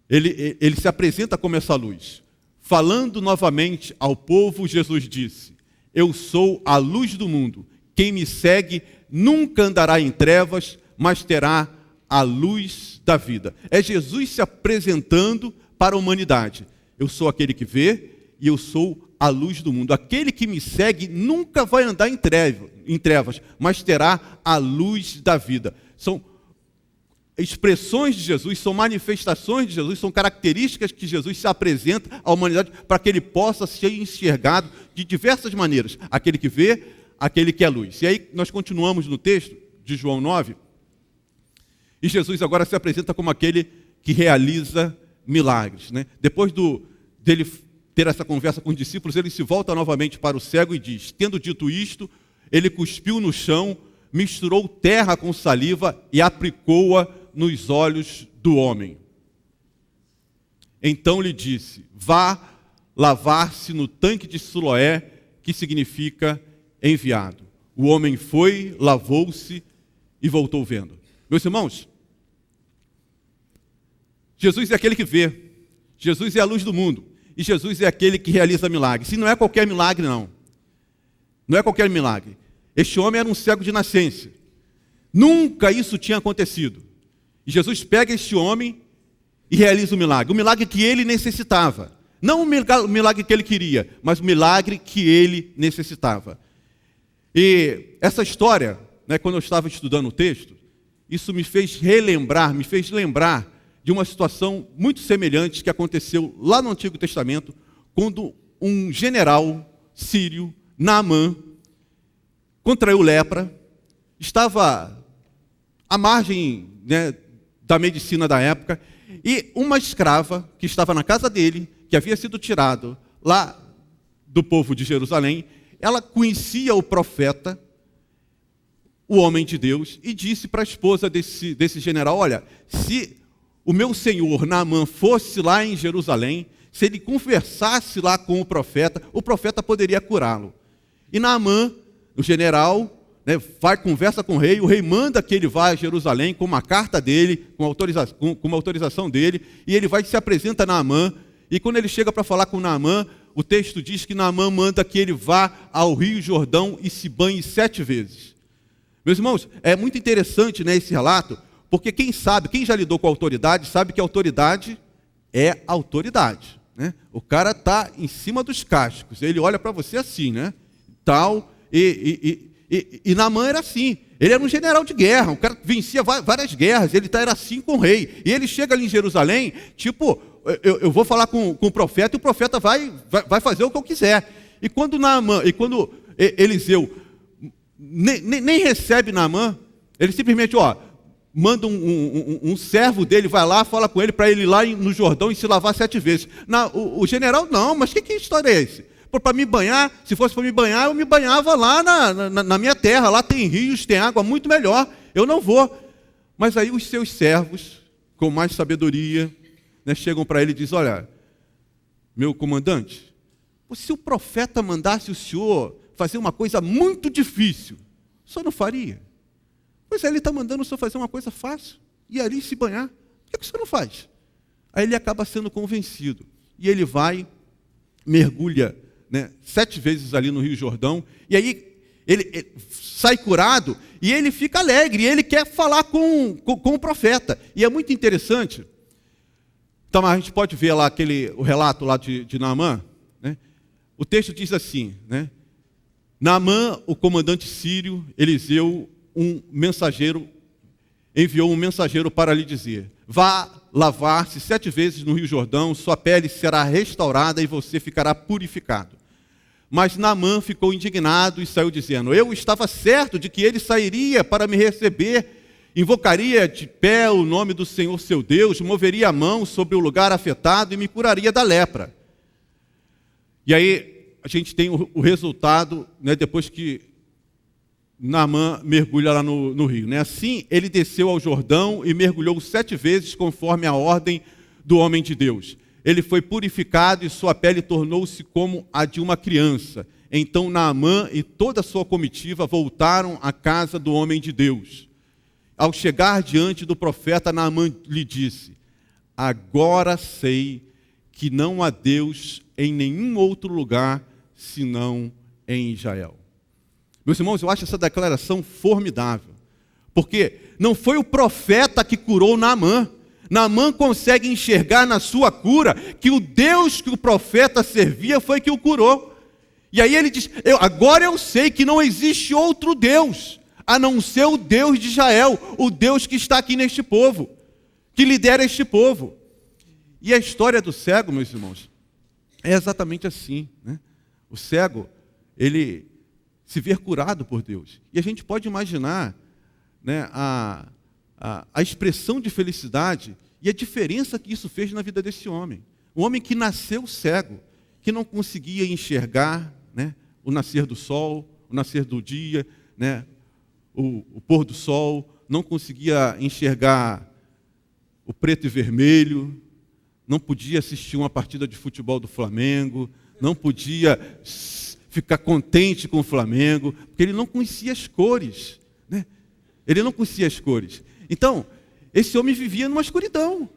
Ele se apresenta como essa luz. Falando novamente ao povo, Jesus disse, eu sou a luz do mundo. Quem me segue nunca andará em trevas, mas terá a luz da vida. É Jesus se apresentando para a humanidade. Eu sou aquele que vê e eu sou a luz do mundo. Aquele que me segue nunca vai andar em trevas, mas terá a luz da vida. São expressões de Jesus, são manifestações de Jesus, são características que Jesus se apresenta à humanidade para que ele possa ser enxergado de diversas maneiras. Aquele que vê, aquele que é luz. E aí nós continuamos no texto de João 9, e Jesus agora se apresenta como aquele que realiza milagres, né? Depois dele ter essa conversa com os discípulos, ele se volta novamente para o cego e diz, tendo dito isto, ele cuspiu no chão, misturou terra com saliva e aplicou-a nos olhos do homem. Então lhe disse, vá lavar-se no tanque de Siloé, que significa enviado. O homem foi, lavou-se e voltou vendo. Meus irmãos, Jesus é aquele que vê, Jesus é a luz do mundo, e Jesus é aquele que realiza milagres. E não é qualquer milagre, não. Não é qualquer milagre. Este homem era um cego de nascença. Nunca isso tinha acontecido. E Jesus pega este homem e realiza o milagre que ele necessitava. Não o milagre que ele queria, mas o milagre que ele necessitava. E essa história, né, quando eu estava estudando o texto, isso me fez lembrar de uma situação muito semelhante que aconteceu lá no Antigo Testamento, quando um general sírio, Naamã, contraiu lepra, estava à margem, né, da medicina da época, e uma escrava que estava na casa dele, que havia sido tirado lá do povo de Jerusalém, ela conhecia o profeta, o homem de Deus, e disse para a esposa desse general, olha, se o meu senhor Naamã fosse lá em Jerusalém, se ele conversasse lá com o profeta poderia curá-lo. E Naamã, o general, né, conversa com o rei manda que ele vá a Jerusalém com uma carta dele, com uma autorização dele, e ele vai e se apresenta a Naamã, e quando ele chega para falar com Naamã, o texto diz que Naamã manda que ele vá ao Rio Jordão e se banhe 7 vezes. Meus irmãos, é muito interessante, né, esse relato, porque quem já lidou com a autoridade, sabe que a autoridade é autoridade, né? O cara está em cima dos cascos, ele olha para você assim, né? Tal, e Naamã era assim, ele era um general de guerra, o cara vencia várias guerras, ele era assim com o rei, e ele chega ali em Jerusalém, tipo, eu vou falar com o profeta, e o profeta vai fazer o que eu quiser. E quando Eliseu nem recebe Naamã, ele simplesmente, manda um servo dele, vai lá, fala com ele para ele ir lá no Jordão e se lavar 7 vezes. O general, não, mas que história é essa? Para me banhar, se fosse para me banhar, eu me banhava lá na minha terra, lá tem rios, tem água, muito melhor, eu não vou. Mas aí os seus servos, com mais sabedoria, né, chegam para ele e dizem, olha, meu comandante, se o profeta mandasse o senhor fazer uma coisa muito difícil, o senhor não faria? Pois é, ele está mandando o senhor fazer uma coisa fácil, ir ali se banhar. Por que o senhor não faz? Aí ele acaba sendo convencido. E ele vai, mergulha, né, 7 vezes ali no Rio Jordão, e aí ele sai curado, e ele fica alegre, e ele quer falar com o profeta. E é muito interessante. Então a gente pode ver lá o relato lá de Naamã, né? O texto diz assim, né? Naamã, o comandante sírio, Eliseu, enviou um mensageiro para lhe dizer: vá lavar-se 7 vezes no Rio Jordão, sua pele será restaurada e você ficará purificado. Mas Naamã ficou indignado e saiu dizendo: eu estava certo de que ele sairia para me receber, invocaria de pé o nome do Senhor seu Deus, moveria a mão sobre o lugar afetado e me curaria da lepra. E aí a gente tem o resultado, né, depois que Naamã mergulha lá no rio, né? Assim, ele desceu ao Jordão e mergulhou 7 vezes conforme a ordem do homem de Deus. Ele foi purificado e sua pele tornou-se como a de uma criança. Então Naamã e toda a sua comitiva voltaram à casa do homem de Deus. Ao chegar diante do profeta, Naamã lhe disse: agora sei que não há Deus em nenhum outro lugar senão em Israel. Meus irmãos, eu acho essa declaração formidável, porque não foi o profeta que curou Naamã. Naamã consegue enxergar na sua cura que o Deus que o profeta servia foi que o curou. E aí ele diz: agora eu sei que não existe outro Deus, a não ser o Deus de Israel, o Deus que está aqui neste povo, que lidera este povo. E a história do cego, meus irmãos, é exatamente assim, né? O cego, ele se ver curado por Deus. E a gente pode imaginar, né, a expressão de felicidade e a diferença que isso fez na vida desse homem. Um homem que nasceu cego, que não conseguia enxergar, né, o nascer do sol, o nascer do dia, né, o pôr do sol, não conseguia enxergar o preto e vermelho, não podia assistir uma partida de futebol do Flamengo, não podia ficar contente com o Flamengo, porque ele não conhecia as cores, né? Ele não conhecia as cores. Então, esse homem vivia numa escuridão,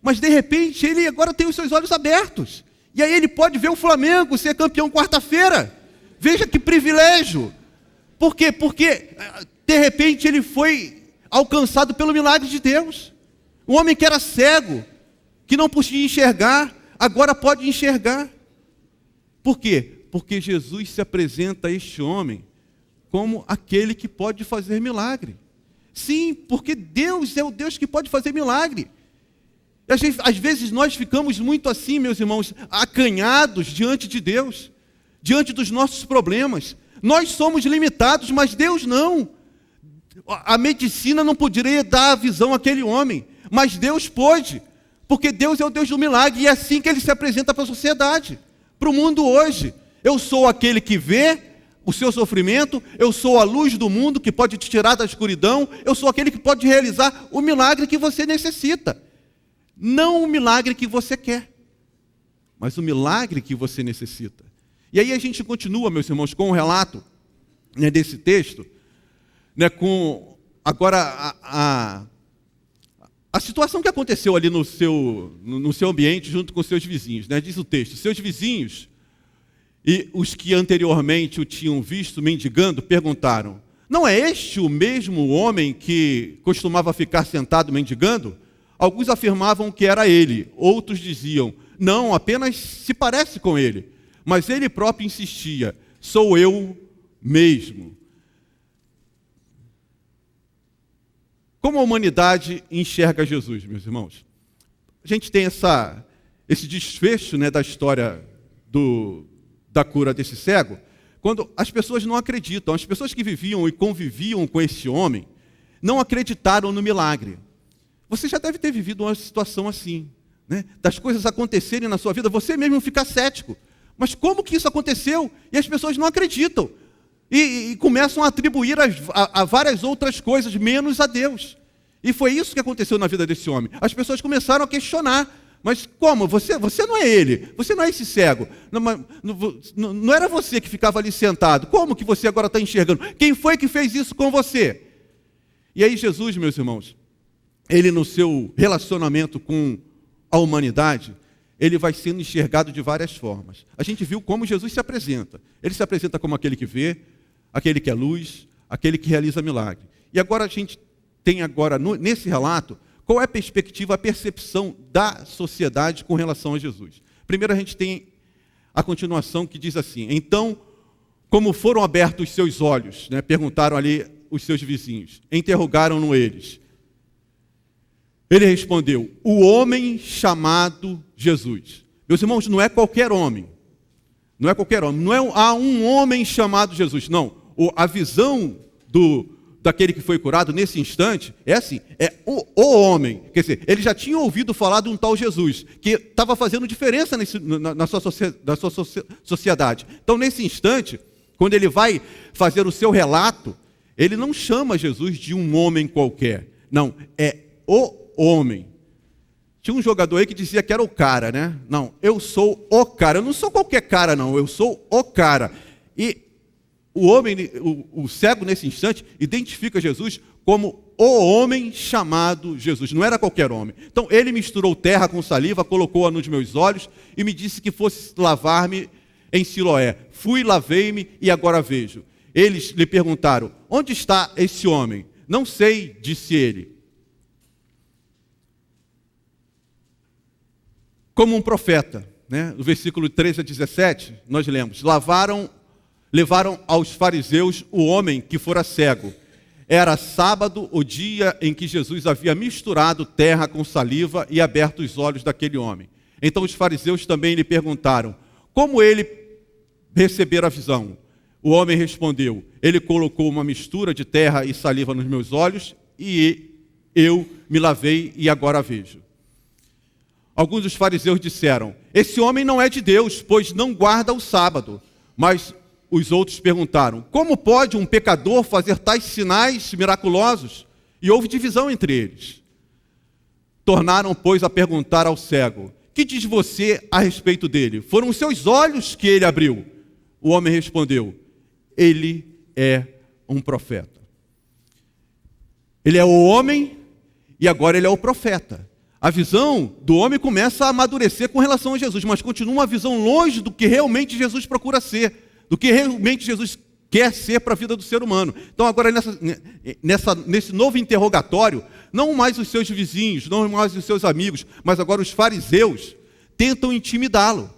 mas de repente ele agora tem os seus olhos abertos, e aí ele pode ver o Flamengo ser campeão quarta-feira. Veja que privilégio! Por quê? Porque de repente ele foi alcançado pelo milagre de Deus. Um homem que era cego, que não podia enxergar, agora pode enxergar. Por quê? Porque Jesus se apresenta a este homem como aquele que pode fazer milagre. Sim, porque Deus é o Deus que pode fazer milagre. Às vezes nós ficamos muito assim, meus irmãos, acanhados diante de Deus, diante dos nossos problemas. Nós somos limitados, mas Deus não. A medicina não poderia dar a visão àquele homem, mas Deus pôde, porque Deus é o Deus do milagre, e é assim que Ele se apresenta para a sociedade, para o mundo hoje. Eu sou aquele que vê o seu sofrimento, eu sou a luz do mundo que pode te tirar da escuridão, eu sou aquele que pode realizar o milagre que você necessita. Não o milagre que você quer, mas o milagre que você necessita. E aí a gente continua, meus irmãos, com o relato, né, desse texto, né, com agora a situação que aconteceu ali no seu ambiente junto com seus vizinhos, né? Diz o texto: seus vizinhos e os que anteriormente o tinham visto mendigando perguntaram: não é este o mesmo homem que costumava ficar sentado mendigando? Alguns afirmavam que era ele, outros diziam: não, apenas se parece com ele. Mas ele próprio insistia: sou eu mesmo. Como a humanidade enxerga Jesus, meus irmãos? A gente tem esse desfecho, né, da história da cura desse cego, quando as pessoas não acreditam. As pessoas que viviam e conviviam com esse homem não acreditaram no milagre. Você já deve ter vivido uma situação assim, né? Das coisas acontecerem na sua vida, você mesmo ficar cético. Mas como que isso aconteceu? E as pessoas não acreditam. E começam a atribuir a várias outras coisas, menos a Deus. E foi isso que aconteceu na vida desse homem. As pessoas começaram a questionar: Mas como? Você não é ele, você não é esse cego. Não era você que ficava ali sentado. Como que você agora está enxergando? Quem foi que fez isso com você? E aí Jesus, meus irmãos, ele no seu relacionamento com a humanidade, ele vai sendo enxergado de várias formas. A gente viu como Jesus se apresenta. Ele se apresenta como aquele que vê, aquele que é luz, aquele que realiza milagre. E agora a gente tem nesse relato, qual é a perspectiva, a percepção da sociedade com relação a Jesus. Primeiro a gente tem a continuação que diz assim: então, como foram abertos os seus olhos, né? Perguntaram ali os seus vizinhos, interrogaram-no eles. Ele respondeu: o homem chamado Jesus. Meus irmãos, não é qualquer homem. Não é qualquer homem. Não é um homem chamado Jesus. Não. A visão daquele que foi curado nesse instante é assim, é o homem. Quer dizer, ele já tinha ouvido falar de um tal Jesus, que estava fazendo diferença na sua sociedade. Então, nesse instante, quando ele vai fazer o seu relato, ele não chama Jesus de um homem qualquer. Não, é o homem. Tinha um jogador aí que dizia que era o cara, né? Não, eu sou o cara. Eu não sou qualquer cara, não. Eu sou o cara. E o homem, o cego nesse instante, identifica Jesus como o homem chamado Jesus. Não era qualquer homem. Então, ele misturou terra com saliva, colocou-a nos meus olhos e me disse que fosse lavar-me em Siloé. Fui, lavei-me e agora vejo. Eles lhe perguntaram: onde está esse homem? Não sei, disse ele. Como um profeta, né? No versículo 13 a 17, nós lemos: levaram aos fariseus o homem que fora cego. Era sábado, o dia em que Jesus havia misturado terra com saliva e aberto os olhos daquele homem. Então os fariseus também lhe perguntaram: como ele recebera a visão? O homem respondeu: ele colocou uma mistura de terra e saliva nos meus olhos e eu me lavei e agora vejo. Alguns dos fariseus disseram: esse homem não é de Deus, pois não guarda o sábado. Mas os outros perguntaram: como pode um pecador fazer tais sinais miraculosos? E houve divisão entre eles. Tornaram, pois, a perguntar ao cego: que diz você a respeito dele? Foram os seus olhos que ele abriu. O homem respondeu: ele é um profeta. Ele é o homem e agora ele é o profeta. A visão do homem começa a amadurecer com relação a Jesus, mas continua uma visão longe do que realmente Jesus procura ser, do que realmente Jesus quer ser para a vida do ser humano. Então agora nesse novo interrogatório, não mais os seus vizinhos, não mais os seus amigos, mas agora os fariseus tentam intimidá-lo.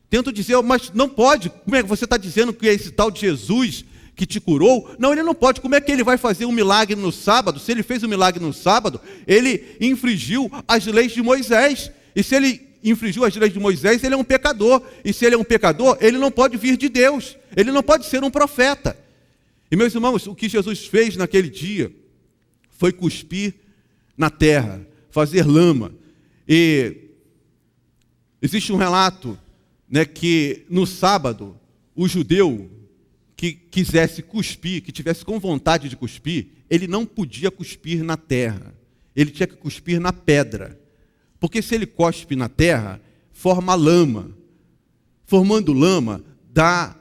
Tentam dizer: mas não pode, como é que você está dizendo que é esse tal de Jesus que te curou? Não, ele não pode. Como é que ele vai fazer um milagre no sábado? Se ele fez um milagre no sábado, ele infringiu as leis de Moisés. E se ele infringiu as leis de Moisés, ele é um pecador. E se ele é um pecador, ele não pode vir de Deus. Ele não pode ser um profeta. E, meus irmãos, o que Jesus fez naquele dia foi cuspir na terra, fazer lama. E existe um relato, né, que no sábado, o judeu que quisesse cuspir, que tivesse com vontade de cuspir, ele não podia cuspir na terra. Ele tinha que cuspir na pedra. Porque se ele cospe na terra, forma lama. Formando lama, dá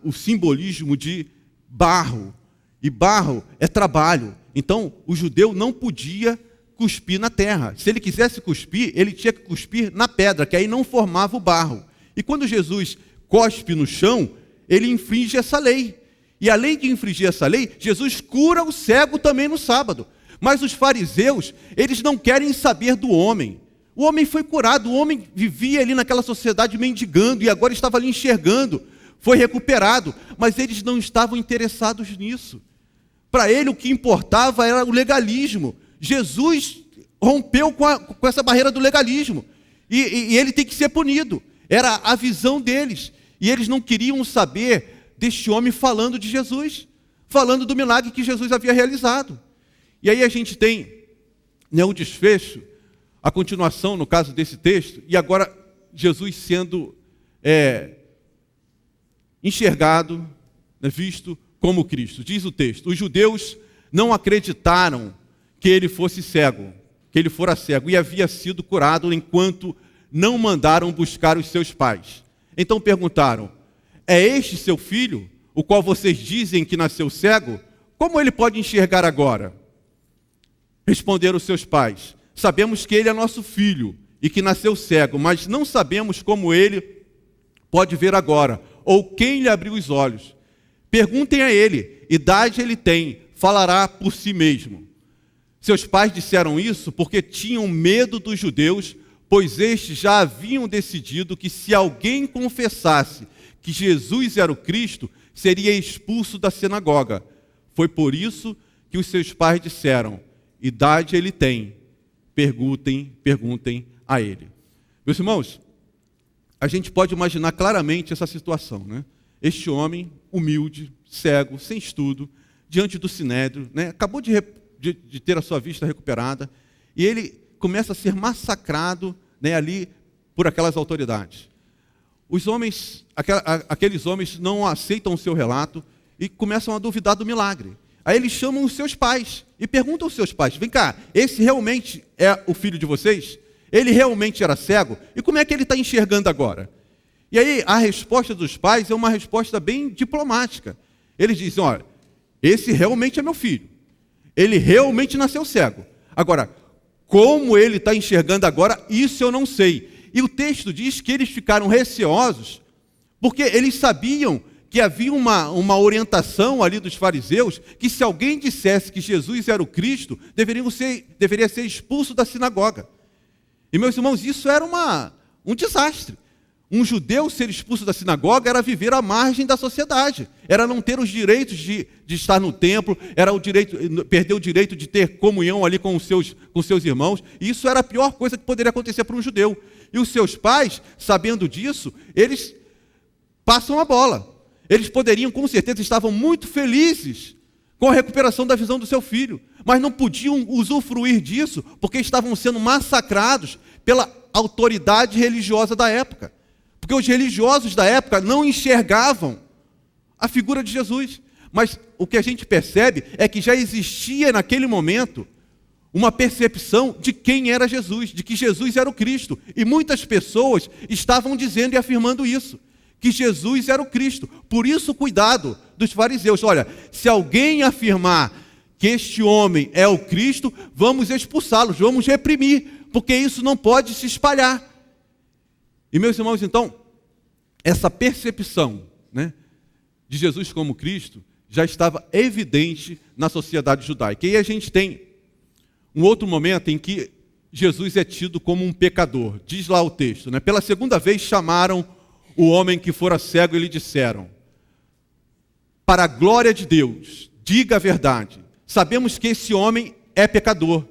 o simbolismo de barro. E barro é trabalho. Então, o judeu não podia cuspir na terra. Se ele quisesse cuspir, ele tinha que cuspir na pedra, que aí não formava o barro. E quando Jesus cospe no chão, ele infringe essa lei. E além de infringir essa lei, Jesus cura o cego também no sábado. Mas os fariseus, eles não querem saber do homem. O homem foi curado, o homem vivia ali naquela sociedade mendigando e agora estava ali enxergando, foi recuperado. Mas eles não estavam interessados nisso. Para ele o que importava era o legalismo. Jesus rompeu com essa barreira do legalismo. E ele tem que ser punido. Era a visão deles. E eles não queriam saber deste homem falando de Jesus, falando do milagre que Jesus havia realizado. E aí a gente tem, né, o desfecho, a continuação, no caso desse texto, e agora Jesus sendo enxergado, né, visto como Cristo. Diz o texto: os judeus não acreditaram que ele fosse cego, que ele fora cego, e havia sido curado enquanto não mandaram buscar os seus pais. Então perguntaram: é este seu filho, o qual vocês dizem que nasceu cego? Como ele pode enxergar agora? Responderam os seus pais: sabemos que ele é nosso filho e que nasceu cego, mas não sabemos como ele pode ver agora, ou quem lhe abriu os olhos. Perguntem a ele, idade ele tem, falará por si mesmo. Seus pais disseram isso porque tinham medo dos judeus, pois estes já haviam decidido que se alguém confessasse que Jesus era o Cristo, seria expulso da sinagoga. Foi por isso que os seus pais disseram: idade ele tem, perguntem a ele. Meus irmãos, a gente pode imaginar claramente essa situação, né? Este homem, humilde, cego, sem estudo, diante do sinédrio, né? Acabou de ter a sua vista recuperada, e ele começa a ser massacrado, né, ali por aquelas autoridades. Os homens, aqueles homens não aceitam o seu relato e começam a duvidar do milagre. Aí eles chamam os seus pais e perguntam aos seus pais: vem cá, esse realmente é o filho de vocês? Ele realmente era cego? E como é que ele está enxergando agora? E aí a resposta dos pais é uma resposta bem diplomática. Eles dizem: olha, esse realmente é meu filho. Ele realmente nasceu cego. Agora, como ele está enxergando agora, isso eu não sei. E o texto diz que eles ficaram receosos, porque eles sabiam que havia uma orientação ali dos fariseus, que se alguém dissesse que Jesus era o Cristo, deveria ser expulso da sinagoga. E, meus irmãos, isso era um desastre. Um judeu ser expulso da sinagoga era viver à margem da sociedade, era não ter os direitos de estar no templo, era perder o direito de ter comunhão ali com seus irmãos, e isso era a pior coisa que poderia acontecer para um judeu. E os seus pais, sabendo disso, eles passam a bola. Eles poderiam, com certeza, estavam muito felizes com a recuperação da visão do seu filho, mas não podiam usufruir disso, porque estavam sendo massacrados pela autoridade religiosa da época. Porque os religiosos da época não enxergavam a figura de Jesus. Mas o que a gente percebe é que já existia naquele momento uma percepção de quem era Jesus, de que Jesus era o Cristo. E muitas pessoas estavam dizendo e afirmando isso, que Jesus era o Cristo. Por isso, cuidado dos fariseus. Olha, se alguém afirmar que este homem é o Cristo, vamos expulsá-los, vamos reprimir, porque isso não pode se espalhar. E, meus irmãos, então, essa percepção, né, de Jesus como Cristo já estava evidente na sociedade judaica. E aí a gente tem um outro momento em que Jesus é tido como um pecador. Diz lá o texto, né? Pela segunda vez chamaram o homem que fora cego e lhe disseram: para a glória de Deus, diga a verdade. Sabemos que esse homem é pecador.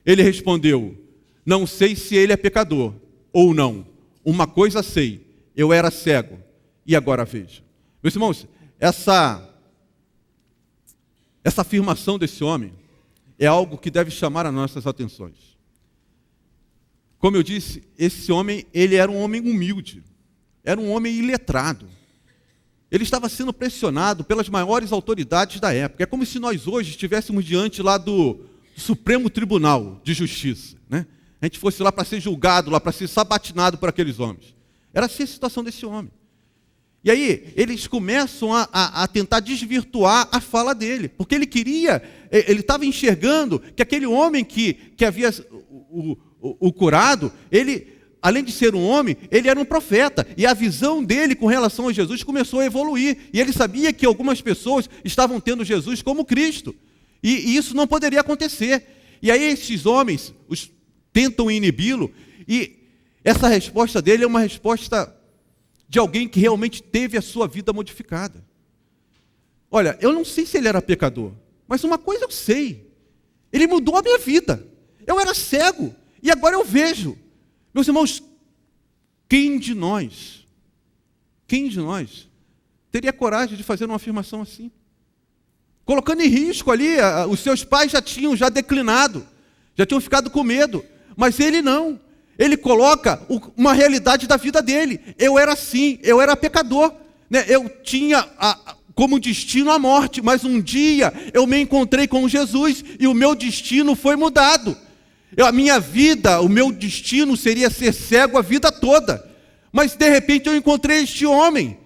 Ele respondeu: não sei se ele é pecador ou não. Uma coisa sei, eu era cego e agora vejo. Meus irmãos, essa afirmação desse homem é algo que deve chamar as nossas atenções. Como eu disse, esse homem, ele era um homem humilde, era um homem iletrado. Ele estava sendo pressionado pelas maiores autoridades da época. É como se nós hoje estivéssemos diante lá do Supremo Tribunal de Justiça, né? A gente fosse lá para ser julgado, lá para ser sabatinado por aqueles homens. Era assim a situação desse homem. E aí, eles começam a tentar desvirtuar a fala dele, porque ele estava enxergando que aquele homem que havia o curado, ele, além de ser um homem, ele era um profeta, e a visão dele com relação a Jesus começou a evoluir, e ele sabia que algumas pessoas estavam tendo Jesus como Cristo, e isso não poderia acontecer. E aí esses homens tentam inibi-lo, e essa resposta dele é uma resposta de alguém que realmente teve a sua vida modificada. Olha, eu não sei se ele era pecador, mas uma coisa eu sei: ele mudou a minha vida. Eu era cego e agora eu vejo. Meus irmãos, quem de nós teria coragem de fazer uma afirmação assim? Colocando em risco ali, os seus pais já tinham declinado, já tinham ficado com medo, mas ele não. Ele coloca uma realidade da vida dele. Eu era assim, eu era pecador, né? Eu tinha como destino a morte, mas um dia eu me encontrei com Jesus e o meu destino foi mudado. A minha vida, o meu destino seria ser cego a vida toda. Mas de repente eu encontrei este homem,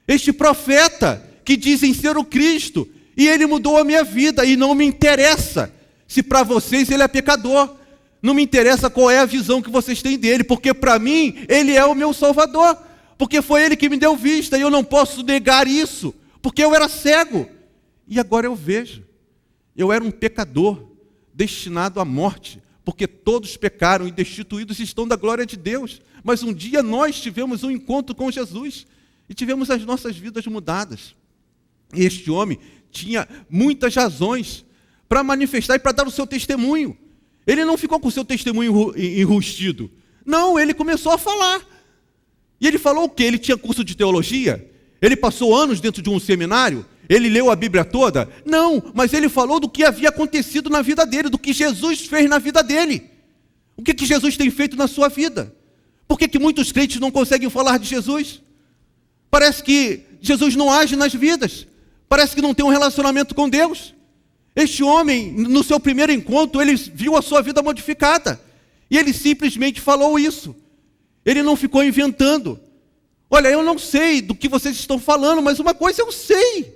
este profeta, que dizem ser o Cristo, e ele mudou a minha vida, e não me interessa se para vocês ele é pecador, não me interessa qual é a visão que vocês têm dele, porque para mim ele é o meu Salvador, porque foi ele que me deu vista, e eu não posso negar isso, porque eu era cego, e agora eu vejo. Eu era um pecador, destinado à morte, porque todos pecaram e destituídos estão da glória de Deus, mas um dia nós tivemos um encontro com Jesus, e tivemos as nossas vidas mudadas. E este homem tinha muitas razões para manifestar e para dar o seu testemunho. Ele não ficou com o seu testemunho enrustido. Não, ele começou a falar. E ele falou o quê? Ele tinha curso de teologia? Ele passou anos dentro de um seminário? Ele leu a Bíblia toda? Não, mas ele falou do que havia acontecido na vida dele, do que Jesus fez na vida dele. O que Jesus tem feito na sua vida? Por que muitos crentes não conseguem falar de Jesus? Parece que Jesus não age nas vidas. Parece que não tem um relacionamento com Deus. Este homem, no seu primeiro encontro, ele viu a sua vida modificada. E ele simplesmente falou isso. Ele não ficou inventando. Olha, eu não sei do que vocês estão falando, mas uma coisa eu sei.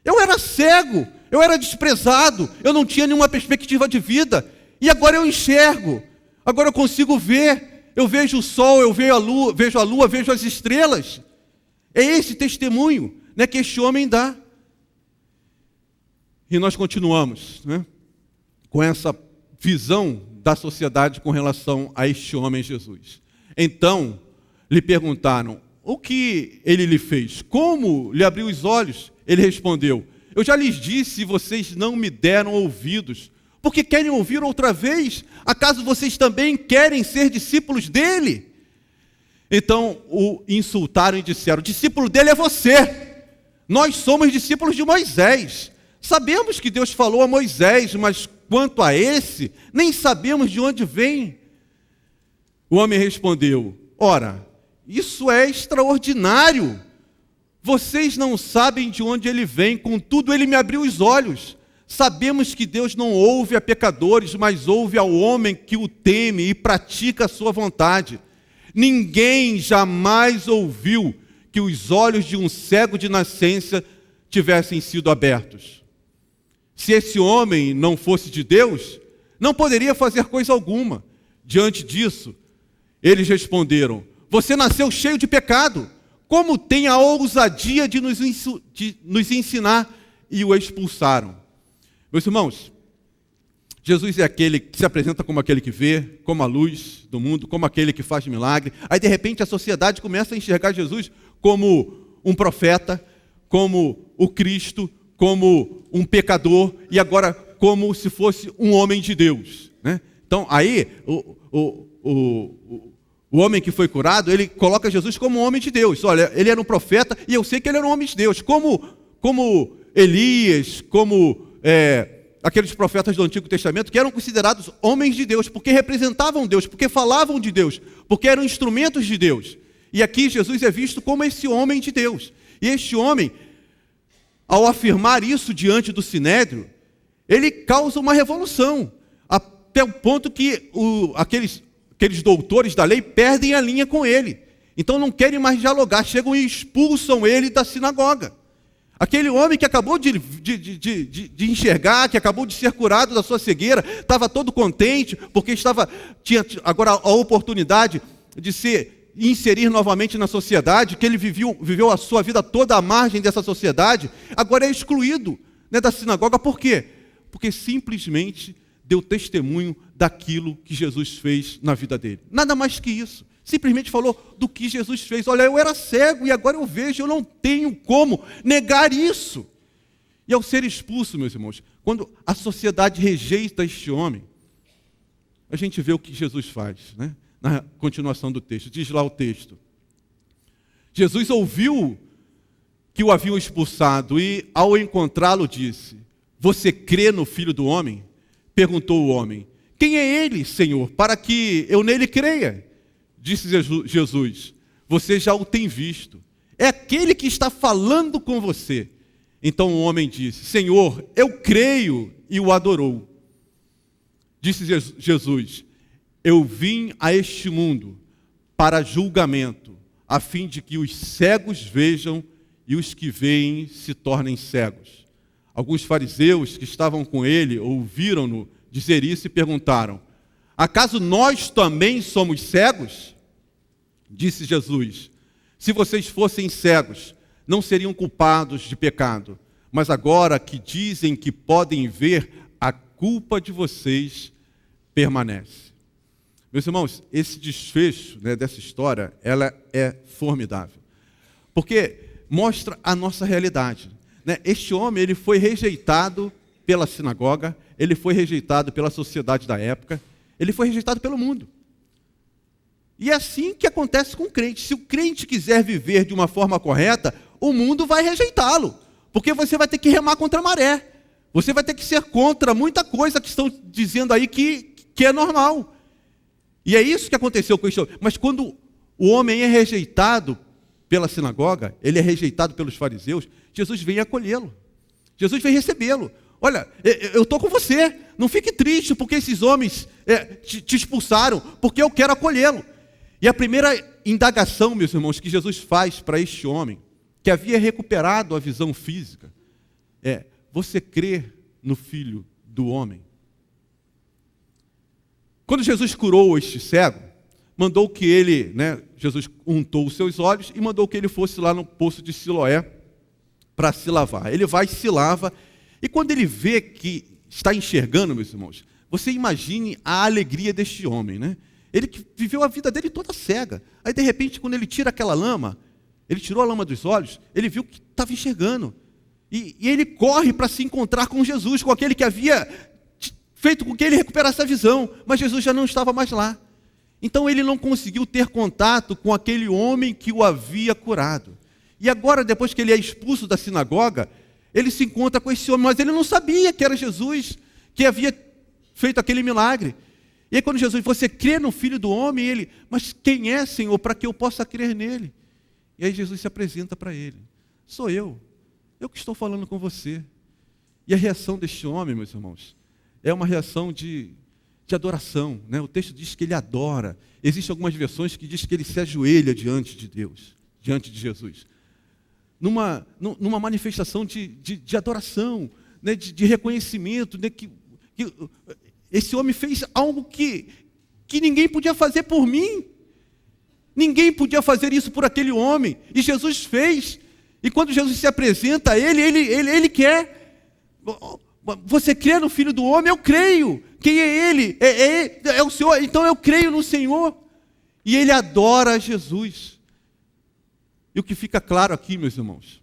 Eu era cego, eu era desprezado, eu não tinha nenhuma perspectiva de vida. E agora eu enxergo. Agora eu consigo ver. Eu vejo o sol, eu vejo a lua, vejo as estrelas. É esse testemunho, né, que este homem dá. E nós continuamos, né, com essa visão da sociedade com relação a este homem Jesus. Então, lhe perguntaram, o que ele lhe fez? Como lhe abriu os olhos? Ele respondeu, eu já lhes disse e vocês não me deram ouvidos, porque querem ouvir outra vez? Acaso vocês também querem ser discípulos dele? Então o insultaram e disseram, o discípulo dele é você. Nós somos discípulos de Moisés. Sabemos que Deus falou a Moisés, mas quanto a esse, nem sabemos de onde vem. O homem respondeu, ora, isso é extraordinário. Vocês não sabem de onde ele vem, contudo ele me abriu os olhos. Sabemos que Deus não ouve a pecadores, mas ouve ao homem que o teme e pratica a sua vontade. Ninguém jamais ouviu que os olhos de um cego de nascença tivessem sido abertos. Se esse homem não fosse de Deus, não poderia fazer coisa alguma. Diante disso, eles responderam, você nasceu cheio de pecado. Como tem a ousadia de nos ensinar? E o expulsaram. Meus irmãos, Jesus é aquele que se apresenta como aquele que vê, como a luz do mundo, como aquele que faz milagre. Aí, de repente, a sociedade começa a enxergar Jesus como um profeta, como o Cristo, como um pecador, e agora como se fosse um homem de Deus, né? Então, aí, o homem que foi curado, ele coloca Jesus como um homem de Deus. Olha, ele era um profeta, e eu sei que ele era um homem de Deus, como Elias, como aqueles profetas do Antigo Testamento, que eram considerados homens de Deus, porque representavam Deus, porque falavam de Deus, porque eram instrumentos de Deus. E aqui Jesus é visto como esse homem de Deus. E este homem, ao afirmar isso diante do Sinédrio, ele causa uma revolução, até o ponto que aqueles doutores da lei perdem a linha com ele. Então não querem mais dialogar, chegam e expulsam ele da sinagoga. Aquele homem que acabou de enxergar, que acabou de ser curado da sua cegueira, estava todo contente, porque tinha agora a oportunidade de se inserir novamente na sociedade, que ele viveu a sua vida toda à margem dessa sociedade, agora é excluído, né, da sinagoga. Por quê? Porque simplesmente deu testemunho daquilo que Jesus fez na vida dele. Nada mais que isso. Simplesmente falou do que Jesus fez. Olha, eu era cego e agora eu vejo, eu não tenho como negar isso. E ao ser expulso, meus irmãos, quando a sociedade rejeita este homem, a gente vê o que Jesus faz, né? Na continuação do texto, diz lá o texto. Jesus ouviu que o haviam expulsado e, ao encontrá-lo, disse, você crê no Filho do Homem? Perguntou o homem, quem é ele, Senhor, para que eu nele creia? Disse Jesus, você já o tem visto, é aquele que está falando com você. Então o homem disse, Senhor, eu creio, e o adorou. Disse Jesus: eu vim a este mundo para julgamento, a fim de que os cegos vejam e os que veem se tornem cegos. Alguns fariseus que estavam com ele ouviram-no dizer isso e perguntaram: acaso nós também somos cegos? Disse Jesus: se vocês fossem cegos, não seriam culpados de pecado, mas agora que dizem que podem ver, a culpa de vocês permanece. Meus irmãos, esse desfecho, né, dessa história, ela é formidável, porque mostra a nossa realidade, né? Este homem, ele foi rejeitado pela sinagoga, ele foi rejeitado pela sociedade da época, ele foi rejeitado pelo mundo. E é assim que acontece com o crente. Se o crente quiser viver de uma forma correta, o mundo vai rejeitá-lo, porque você vai ter que remar contra a maré, você vai ter que ser contra muita coisa que estão dizendo aí que é normal. E é isso que aconteceu com este homem. Mas quando o homem é rejeitado pela sinagoga, ele é rejeitado pelos fariseus, Jesus vem acolhê-lo, Jesus vem recebê-lo. Olha, eu estou com você, não fique triste porque esses homens te expulsaram, porque eu quero acolhê-lo. E a primeira indagação, meus irmãos, que Jesus faz para este homem, que havia recuperado a visão física, é: você crê no Filho do Homem? Quando Jesus curou este cego, mandou que ele, né, Jesus untou os seus olhos e mandou que ele fosse lá no poço de Siloé para se lavar. Ele vai e se lava, e quando ele vê que está enxergando, meus irmãos, você imagine a alegria deste homem, né? Ele que viveu a vida dele toda cega. Aí, de repente, quando ele tira aquela lama, ele tirou a lama dos olhos, ele viu que estava enxergando. E ele corre para se encontrar com Jesus, com aquele que havia feito com que ele recuperasse a visão, mas Jesus já não estava mais lá. Então ele não conseguiu ter contato com aquele homem que o havia curado. E agora, depois que ele é expulso da sinagoga, ele se encontra com esse homem, mas ele não sabia que era Jesus que havia feito aquele milagre. E aí quando Jesus: você crê no Filho do Homem? Ele: mas quem é, Senhor, para que eu possa crer nele? E aí Jesus se apresenta para ele: sou eu que estou falando com você. E a reação deste homem, meus irmãos, é uma reação de adoração, né? O texto diz que ele adora. Existem algumas versões que diz que ele se ajoelha diante de Deus, diante de Jesus, numa manifestação de adoração, né? de reconhecimento, né? que esse homem fez algo que ninguém podia fazer por mim. Ninguém podia fazer isso por aquele homem, e Jesus fez. E quando Jesus se apresenta a ele quer: você crê no Filho do Homem? Eu creio. Quem é ele? É o Senhor. Então eu creio no Senhor. E ele adora Jesus. E o que fica claro aqui, meus irmãos,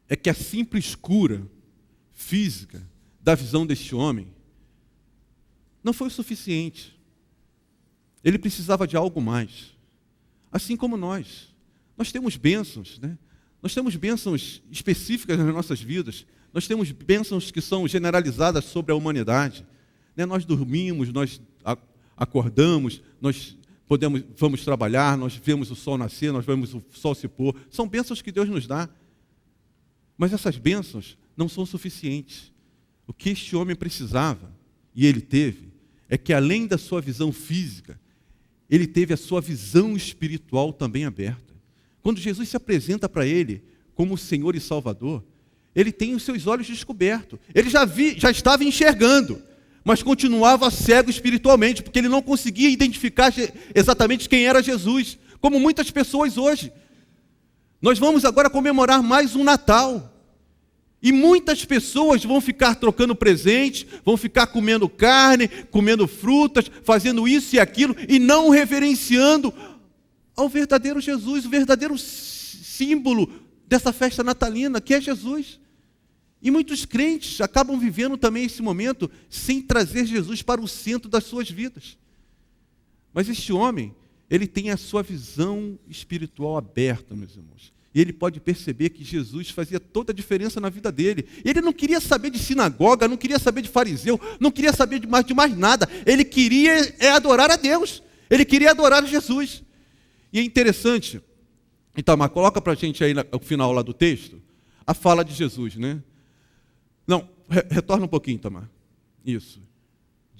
é que a simples cura física da visão deste homem não foi o suficiente. Ele precisava de algo mais. Assim como nós temos bênçãos, né? Nós temos bênçãos específicas nas nossas vidas. Nós temos bênçãos que são generalizadas sobre a humanidade, né? Nós dormimos, nós acordamos, nós vamos trabalhar, nós vemos o sol nascer, nós vemos o sol se pôr. São bênçãos que Deus nos dá. Mas essas bênçãos não são suficientes. O que este homem precisava, e ele teve, é que além da sua visão física, ele teve a sua visão espiritual também aberta. Quando Jesus se apresenta para ele como Senhor e Salvador, ele tem os seus olhos descobertos. Ele já estava enxergando, mas continuava cego espiritualmente, porque ele não conseguia identificar exatamente quem era Jesus, como muitas pessoas hoje. Nós vamos agora comemorar mais um Natal, e muitas pessoas vão ficar trocando presentes, vão ficar comendo carne, comendo frutas, fazendo isso e aquilo, e não reverenciando ao verdadeiro Jesus, o verdadeiro símbolo dessa festa natalina, que é Jesus. E muitos crentes acabam vivendo também esse momento sem trazer Jesus para o centro das suas vidas. Mas este homem, ele tem a sua visão espiritual aberta, meus irmãos. E ele pode perceber que Jesus fazia toda a diferença na vida dele. Ele não queria saber de sinagoga, não queria saber de fariseu, não queria saber de mais nada. Ele queria adorar a Deus. Ele queria adorar Jesus. E é interessante, Itamar, coloca para a gente aí no final lá do texto, a fala de Jesus, né? Não, retorna um pouquinho, Itamar. Isso.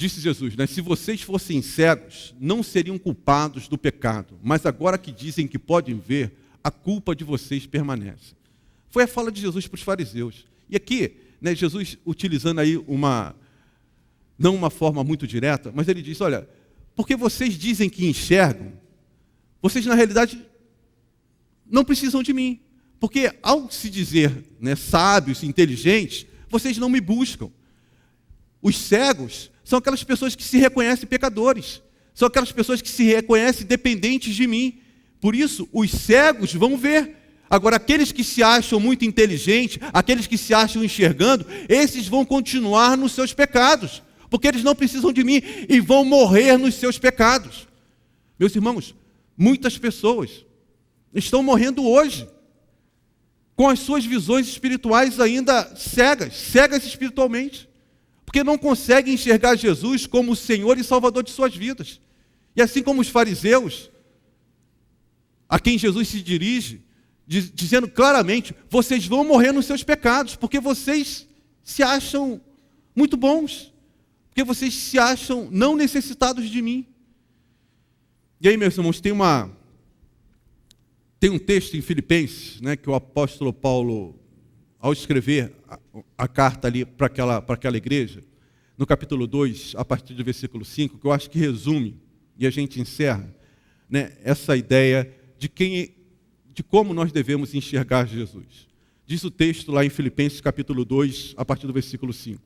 Disse Jesus, né? Se vocês fossem cegos, não seriam culpados do pecado, mas agora que dizem que podem ver, a culpa de vocês permanece. Foi a fala de Jesus para os fariseus. E aqui, né, Jesus utilizando aí não uma forma muito direta, mas ele diz, olha, porque vocês dizem que enxergam, vocês na realidade não precisam de mim. Porque ao se dizer, né, sábios, inteligentes, vocês não me buscam. Os cegos são aquelas pessoas que se reconhecem pecadores. São aquelas pessoas que se reconhecem dependentes de mim. Por isso, os cegos vão ver. Agora, aqueles que se acham muito inteligentes, aqueles que se acham enxergando, esses vão continuar nos seus pecados. Porque eles não precisam de mim e vão morrer nos seus pecados. Meus irmãos, muitas pessoas estão morrendo hoje com as suas visões espirituais ainda cegas espiritualmente, porque não conseguem enxergar Jesus como o Senhor e Salvador de suas vidas. E assim como os fariseus, a quem Jesus se dirige, dizendo claramente, vocês vão morrer nos seus pecados, porque vocês se acham muito bons, porque vocês se acham não necessitados de mim. E aí, meus irmãos, tem um texto em Filipenses, né, que o apóstolo Paulo, ao escrever a carta ali para aquela igreja, no capítulo 2, a partir do versículo 5, que eu acho que resume, e a gente encerra, né, essa ideia de como nós devemos enxergar Jesus. Diz o texto lá em Filipenses capítulo 2, a partir do versículo 5.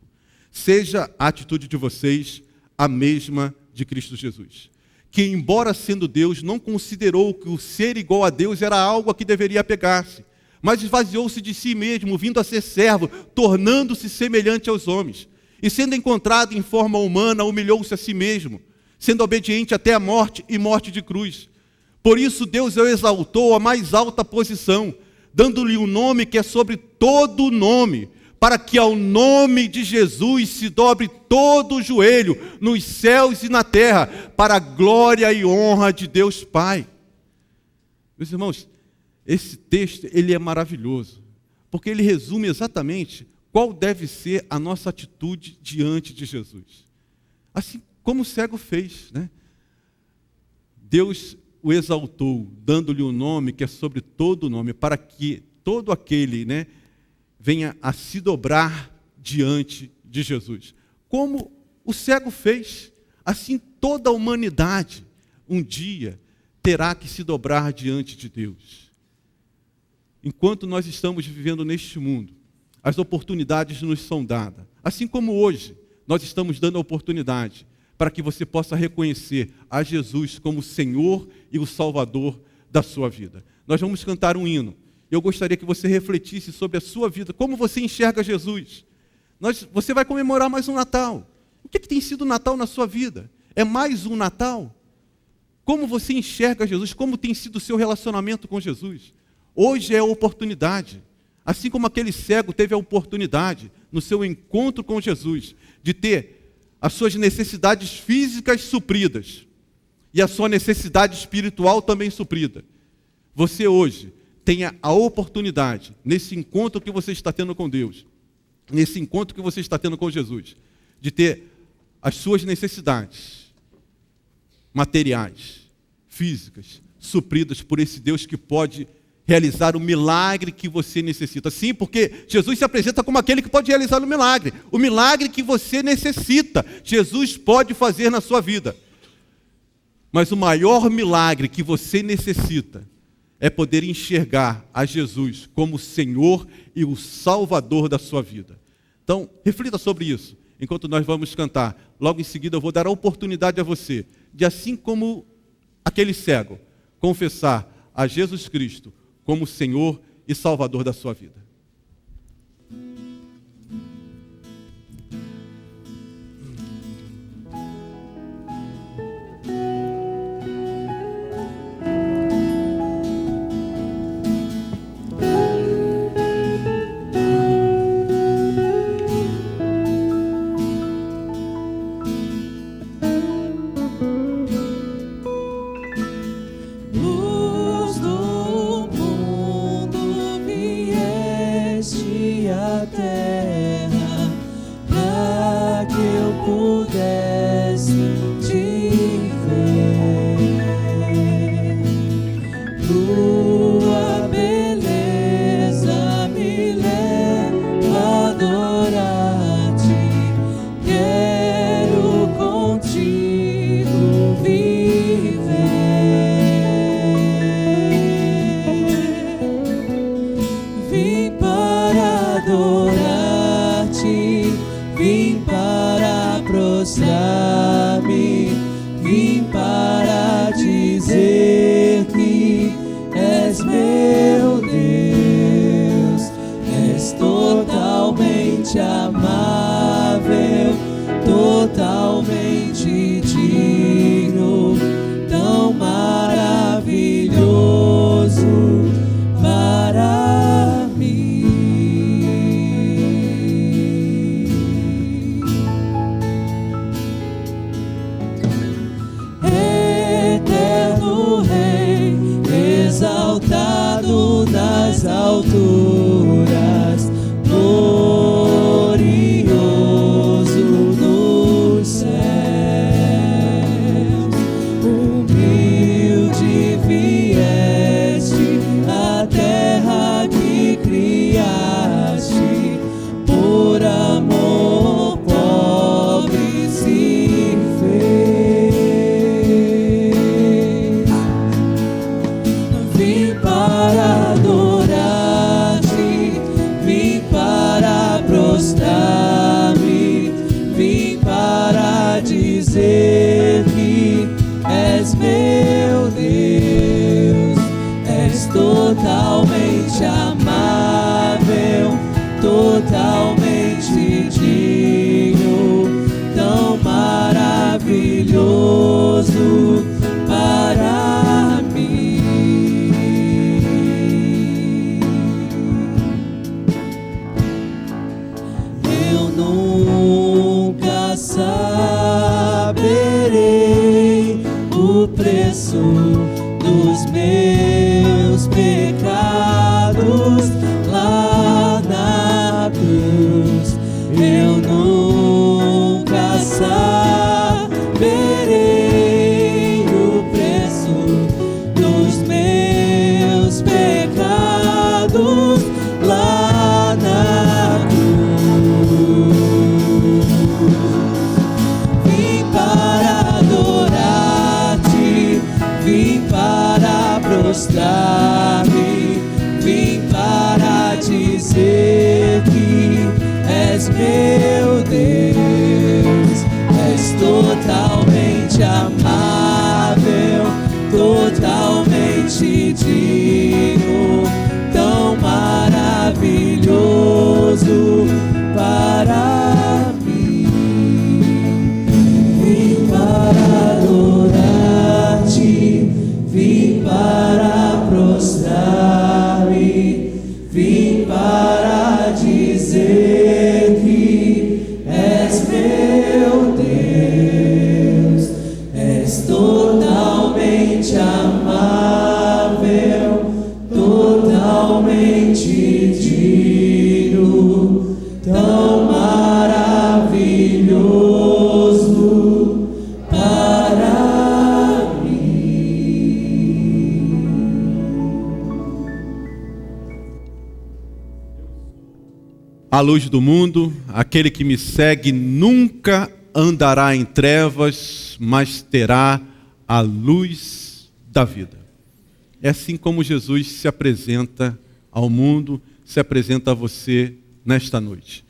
Seja a atitude de vocês a mesma de Cristo Jesus, que, embora sendo Deus, não considerou que o ser igual a Deus era algo a que deveria apegar-se, mas esvaziou-se de si mesmo, vindo a ser servo, tornando-se semelhante aos homens. E sendo encontrado em forma humana, humilhou-se a si mesmo, sendo obediente até a morte e morte de cruz. Por isso Deus o exaltou à mais alta posição, dando-lhe um nome que é sobre todo nome, para que ao nome de Jesus se dobre todo o joelho, nos céus e na terra, para a glória e honra de Deus Pai. Meus irmãos, esse texto ele é maravilhoso, porque ele resume exatamente qual deve ser a nossa atitude diante de Jesus. Assim como o cego fez, né? Deus o exaltou, dando-lhe um nome que é sobre todo nome, para que todo aquele, né, venha a se dobrar diante de Jesus. Como o cego fez, assim toda a humanidade um dia terá que se dobrar diante de Deus. Enquanto nós estamos vivendo neste mundo, as oportunidades nos são dadas. Assim como hoje, nós estamos dando a oportunidade para que você possa reconhecer a Jesus como o Senhor e o Salvador da sua vida. Nós vamos cantar um hino. Eu gostaria que você refletisse sobre a sua vida, como você enxerga Jesus. Você vai comemorar mais um Natal. O que tem sido Natal na sua vida? É mais um Natal? Como você enxerga Jesus? Como tem sido o seu relacionamento com Jesus? Hoje é a oportunidade, assim como aquele cego teve a oportunidade, no seu encontro com Jesus, de ter as suas necessidades físicas supridas e a sua necessidade espiritual também suprida. Você hoje tenha a oportunidade, nesse encontro que você está tendo com Deus, nesse encontro que você está tendo com Jesus, de ter as suas necessidades materiais, físicas, supridas por esse Deus que pode realizar o milagre que você necessita. Sim, porque Jesus se apresenta como aquele que pode realizar o milagre que você necessita, Jesus pode fazer na sua vida. Mas o maior milagre que você necessita é poder enxergar a Jesus como o Senhor e o Salvador da sua vida. Então, reflita sobre isso, enquanto nós vamos cantar. Logo em seguida eu vou dar a oportunidade a você, de assim como aquele cego, confessar a Jesus Cristo como Senhor e Salvador da sua vida. Luz do mundo vier. totalmente amável, totalmente digno, tão maravilhoso para mim. Eterno Rei, exaltado nas alturas, glorioso nos céus, humilde vieste à terra que criaste, por amor pobre se fez. Vim para adorar-te, vim para prostrar-me, vim para dizer que és meu Deus, és totalmente amável, totalmente digno, tão maravilhoso para mim. Eu nunca saberei o preço dos meus pecados lá na cruz. Eu nunca saberei o preço dos meus pecados lá na cruz. Vim para adorar-te, vim para prostrar-me, vim para dizer que és meu Deus, és totalmente amável, totalmente digno, tão maravilhoso para mim. Vim para adorar-te, vim para prostrar-me, vim para dizer que és meu Deus, és totalmente amável, totalmente digno, tão maravilhoso para mim. A luz do mundo, aquele que me segue nunca andará em trevas, mas terá a luz da vida. É assim como Jesus se apresenta ao mundo, se apresenta a você nesta noite.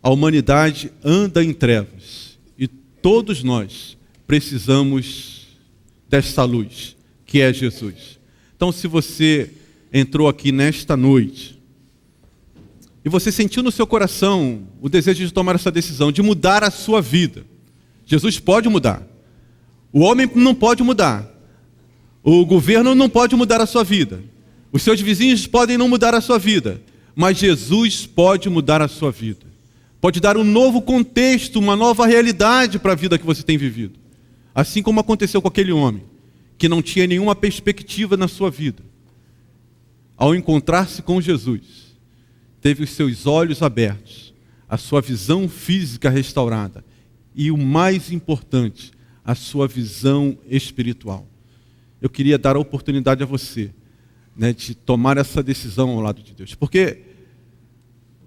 A humanidade anda em trevas e todos nós precisamos desta luz, que é Jesus. Então, se você entrou aqui nesta noite e você sentiu no seu coração o desejo de tomar essa decisão, de mudar a sua vida, Jesus pode mudar. O homem não pode mudar. O governo não pode mudar a sua vida. Os seus vizinhos podem não mudar a sua vida. Mas Jesus pode mudar a sua vida. Pode dar um novo contexto, uma nova realidade para a vida que você tem vivido. Assim como aconteceu com aquele homem, que não tinha nenhuma perspectiva na sua vida. Ao encontrar-se com Jesus, teve os seus olhos abertos, a sua visão física restaurada e, o mais importante, a sua visão espiritual. Eu queria dar a oportunidade a você, de tomar essa decisão ao lado de Deus. Porque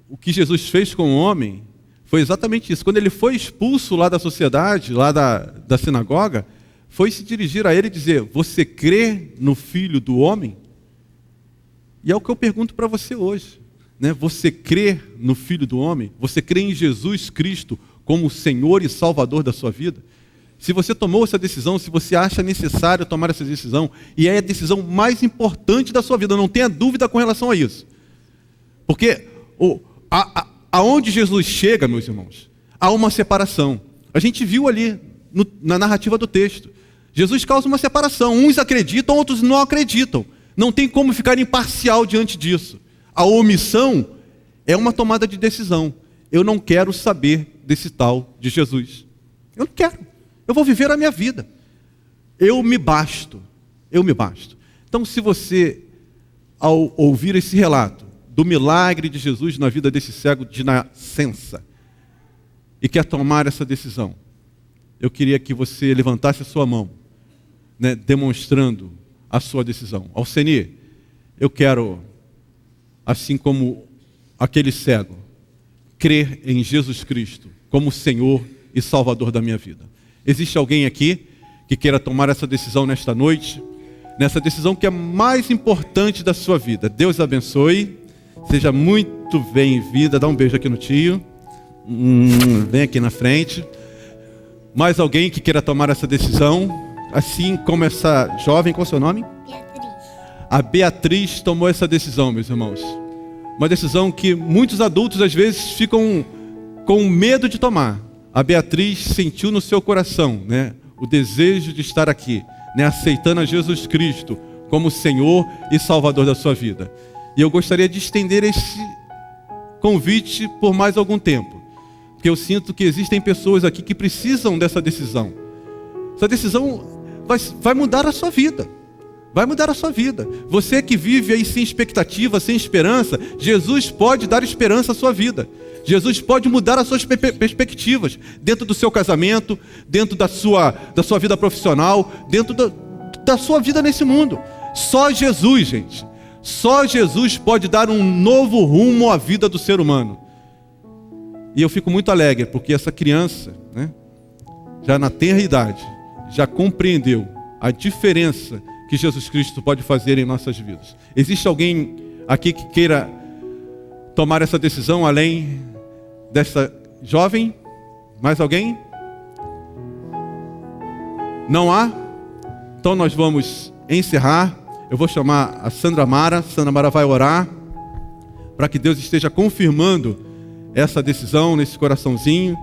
o que Jesus fez com o homem foi exatamente isso. Quando ele foi expulso lá da sociedade, lá da sinagoga, foi se dirigir a ele e dizer: você crê no Filho do Homem? E é o que eu pergunto para você hoje. Você crê no Filho do Homem? Você crê em Jesus Cristo como Senhor e Salvador da sua vida? Se você tomou essa decisão, se você acha necessário tomar essa decisão, e é a decisão mais importante da sua vida, não tenha dúvida com relação a isso. Porque aonde Jesus chega, meus irmãos, há uma separação. A gente viu ali na narrativa do texto. Jesus causa uma separação. Uns acreditam, outros não acreditam. Não tem como ficar imparcial diante disso. A omissão é uma tomada de decisão. Eu não quero saber desse tal de Jesus. Eu não quero. Eu vou viver a minha vida. Eu me basto. Eu me basto. Então, se você, ao ouvir esse relato do milagre de Jesus na vida desse cego de nascença, e quer tomar essa decisão, eu queria que você levantasse a sua mão, né, demonstrando a sua decisão. Alcenir, eu quero, assim como aquele cego, crer em Jesus Cristo como Senhor e Salvador da minha vida. Existe alguém aqui que queira tomar essa decisão nesta noite, nessa decisão que é mais importante da sua vida? Deus abençoe, seja muito bem-vinda. Dá um beijo aqui no tio, vem aqui na frente. Mais alguém que queira tomar essa decisão, assim como essa jovem? Qual é o seu nome? Beatriz. A Beatriz tomou essa decisão, meus irmãos. Uma decisão que muitos adultos às vezes ficam com medo de tomar. A Beatriz sentiu no seu coração, né, o desejo de estar aqui, né, aceitando a Jesus Cristo como Senhor e Salvador da sua vida. E eu gostaria de estender esse convite por mais algum tempo, porque eu sinto que existem pessoas aqui que precisam dessa decisão. Essa decisão vai mudar a sua vida. Vai mudar a sua vida. Você que vive aí sem expectativa, sem esperança, Jesus pode dar esperança à sua vida. Jesus pode mudar as suas perspectivas dentro do seu casamento, dentro da sua vida profissional, dentro da sua vida nesse mundo. Só Jesus, gente. Só Jesus pode dar um novo rumo à vida do ser humano. E eu fico muito alegre porque essa criança, né, já na tenra idade, já compreendeu a diferença que Jesus Cristo pode fazer em nossas vidas. Existe alguém aqui que queira tomar essa decisão além dessa jovem? Mais alguém? Não há? Então nós vamos encerrar. Eu vou chamar a Sandra Mara. Sandra Mara vai orar para que Deus esteja confirmando essa decisão nesse coraçãozinho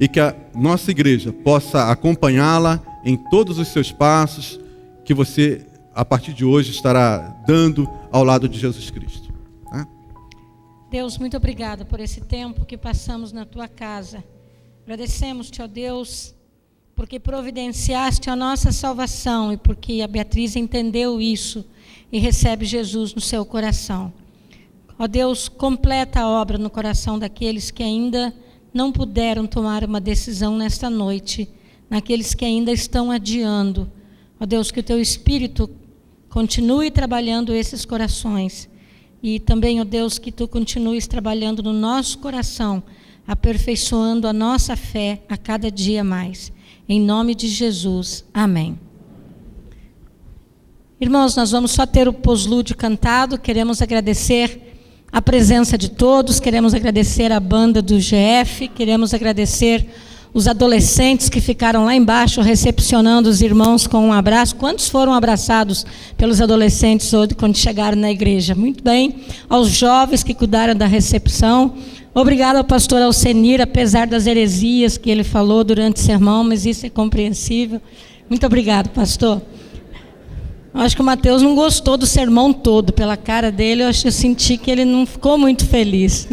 e que a nossa igreja possa acompanhá-la em todos os seus passos que você, a partir de hoje, estará dando ao lado de Jesus Cristo. Tá? Deus, muito obrigada por esse tempo que passamos na tua casa. Agradecemos-te, ó Deus, porque providenciaste a nossa salvação e porque a Beatriz entendeu isso e recebe Jesus no seu coração. Ó Deus, completa a obra no coração daqueles que ainda não puderam tomar uma decisão nesta noite, naqueles que ainda estão adiando. Ó Deus, que o teu Espírito continue trabalhando esses corações. E também, ó Deus, que tu continues trabalhando no nosso coração, aperfeiçoando a nossa fé a cada dia mais. Em nome de Jesus. Amém. Irmãos, nós vamos só ter o poslúdio cantado. Queremos agradecer a presença de todos, queremos agradecer a banda do GF, queremos agradecer os adolescentes que ficaram lá embaixo recepcionando os irmãos com um abraço. Quantos foram abraçados pelos adolescentes hoje quando chegaram na igreja? Muito bem. Aos jovens que cuidaram da recepção. Obrigado ao pastor Alcenir, apesar das heresias que ele falou durante o sermão, mas isso é compreensível. Muito obrigado, pastor. Eu acho que o Mateus não gostou do sermão todo. Pela cara dele, eu senti que ele não ficou muito feliz.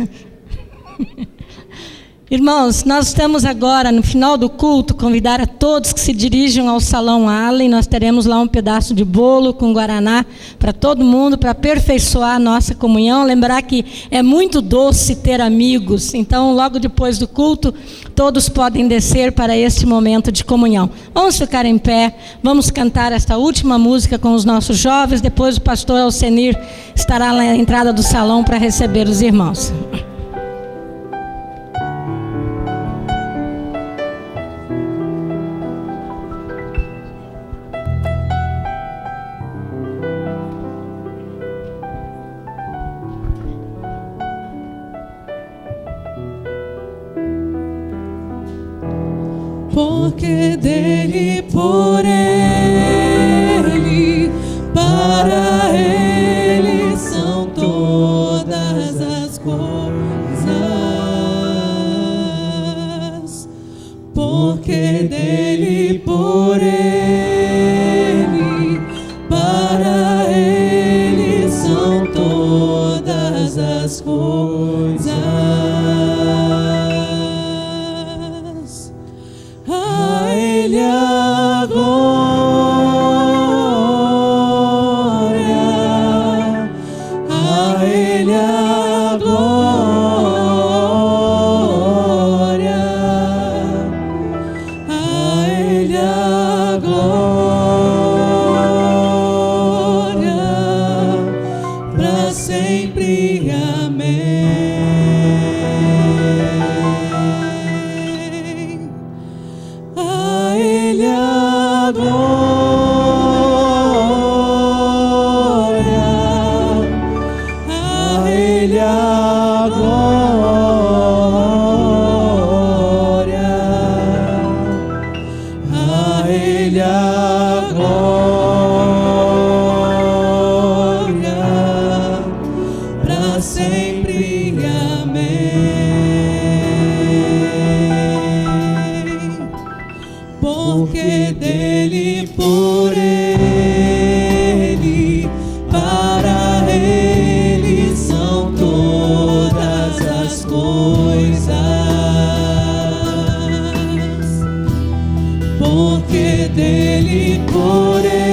Irmãos, nós estamos agora, no final do culto, convidar a todos que se dirijam ao Salão Allen. Nós teremos lá um pedaço de bolo com guaraná para todo mundo, para aperfeiçoar a nossa comunhão. Lembrar que é muito doce ter amigos. Então, logo depois do culto, todos podem descer para este momento de comunhão. Vamos ficar em pé, vamos cantar esta última música com os nossos jovens. Depois o pastor Alcenir estará lá na entrada do salão para receber os irmãos. Porque dele, por ele, para ele são todas as coisas. glória, para sempre. Amém. Porque dele, por ele, para ele são todas as coisas. Porque dele, por ele,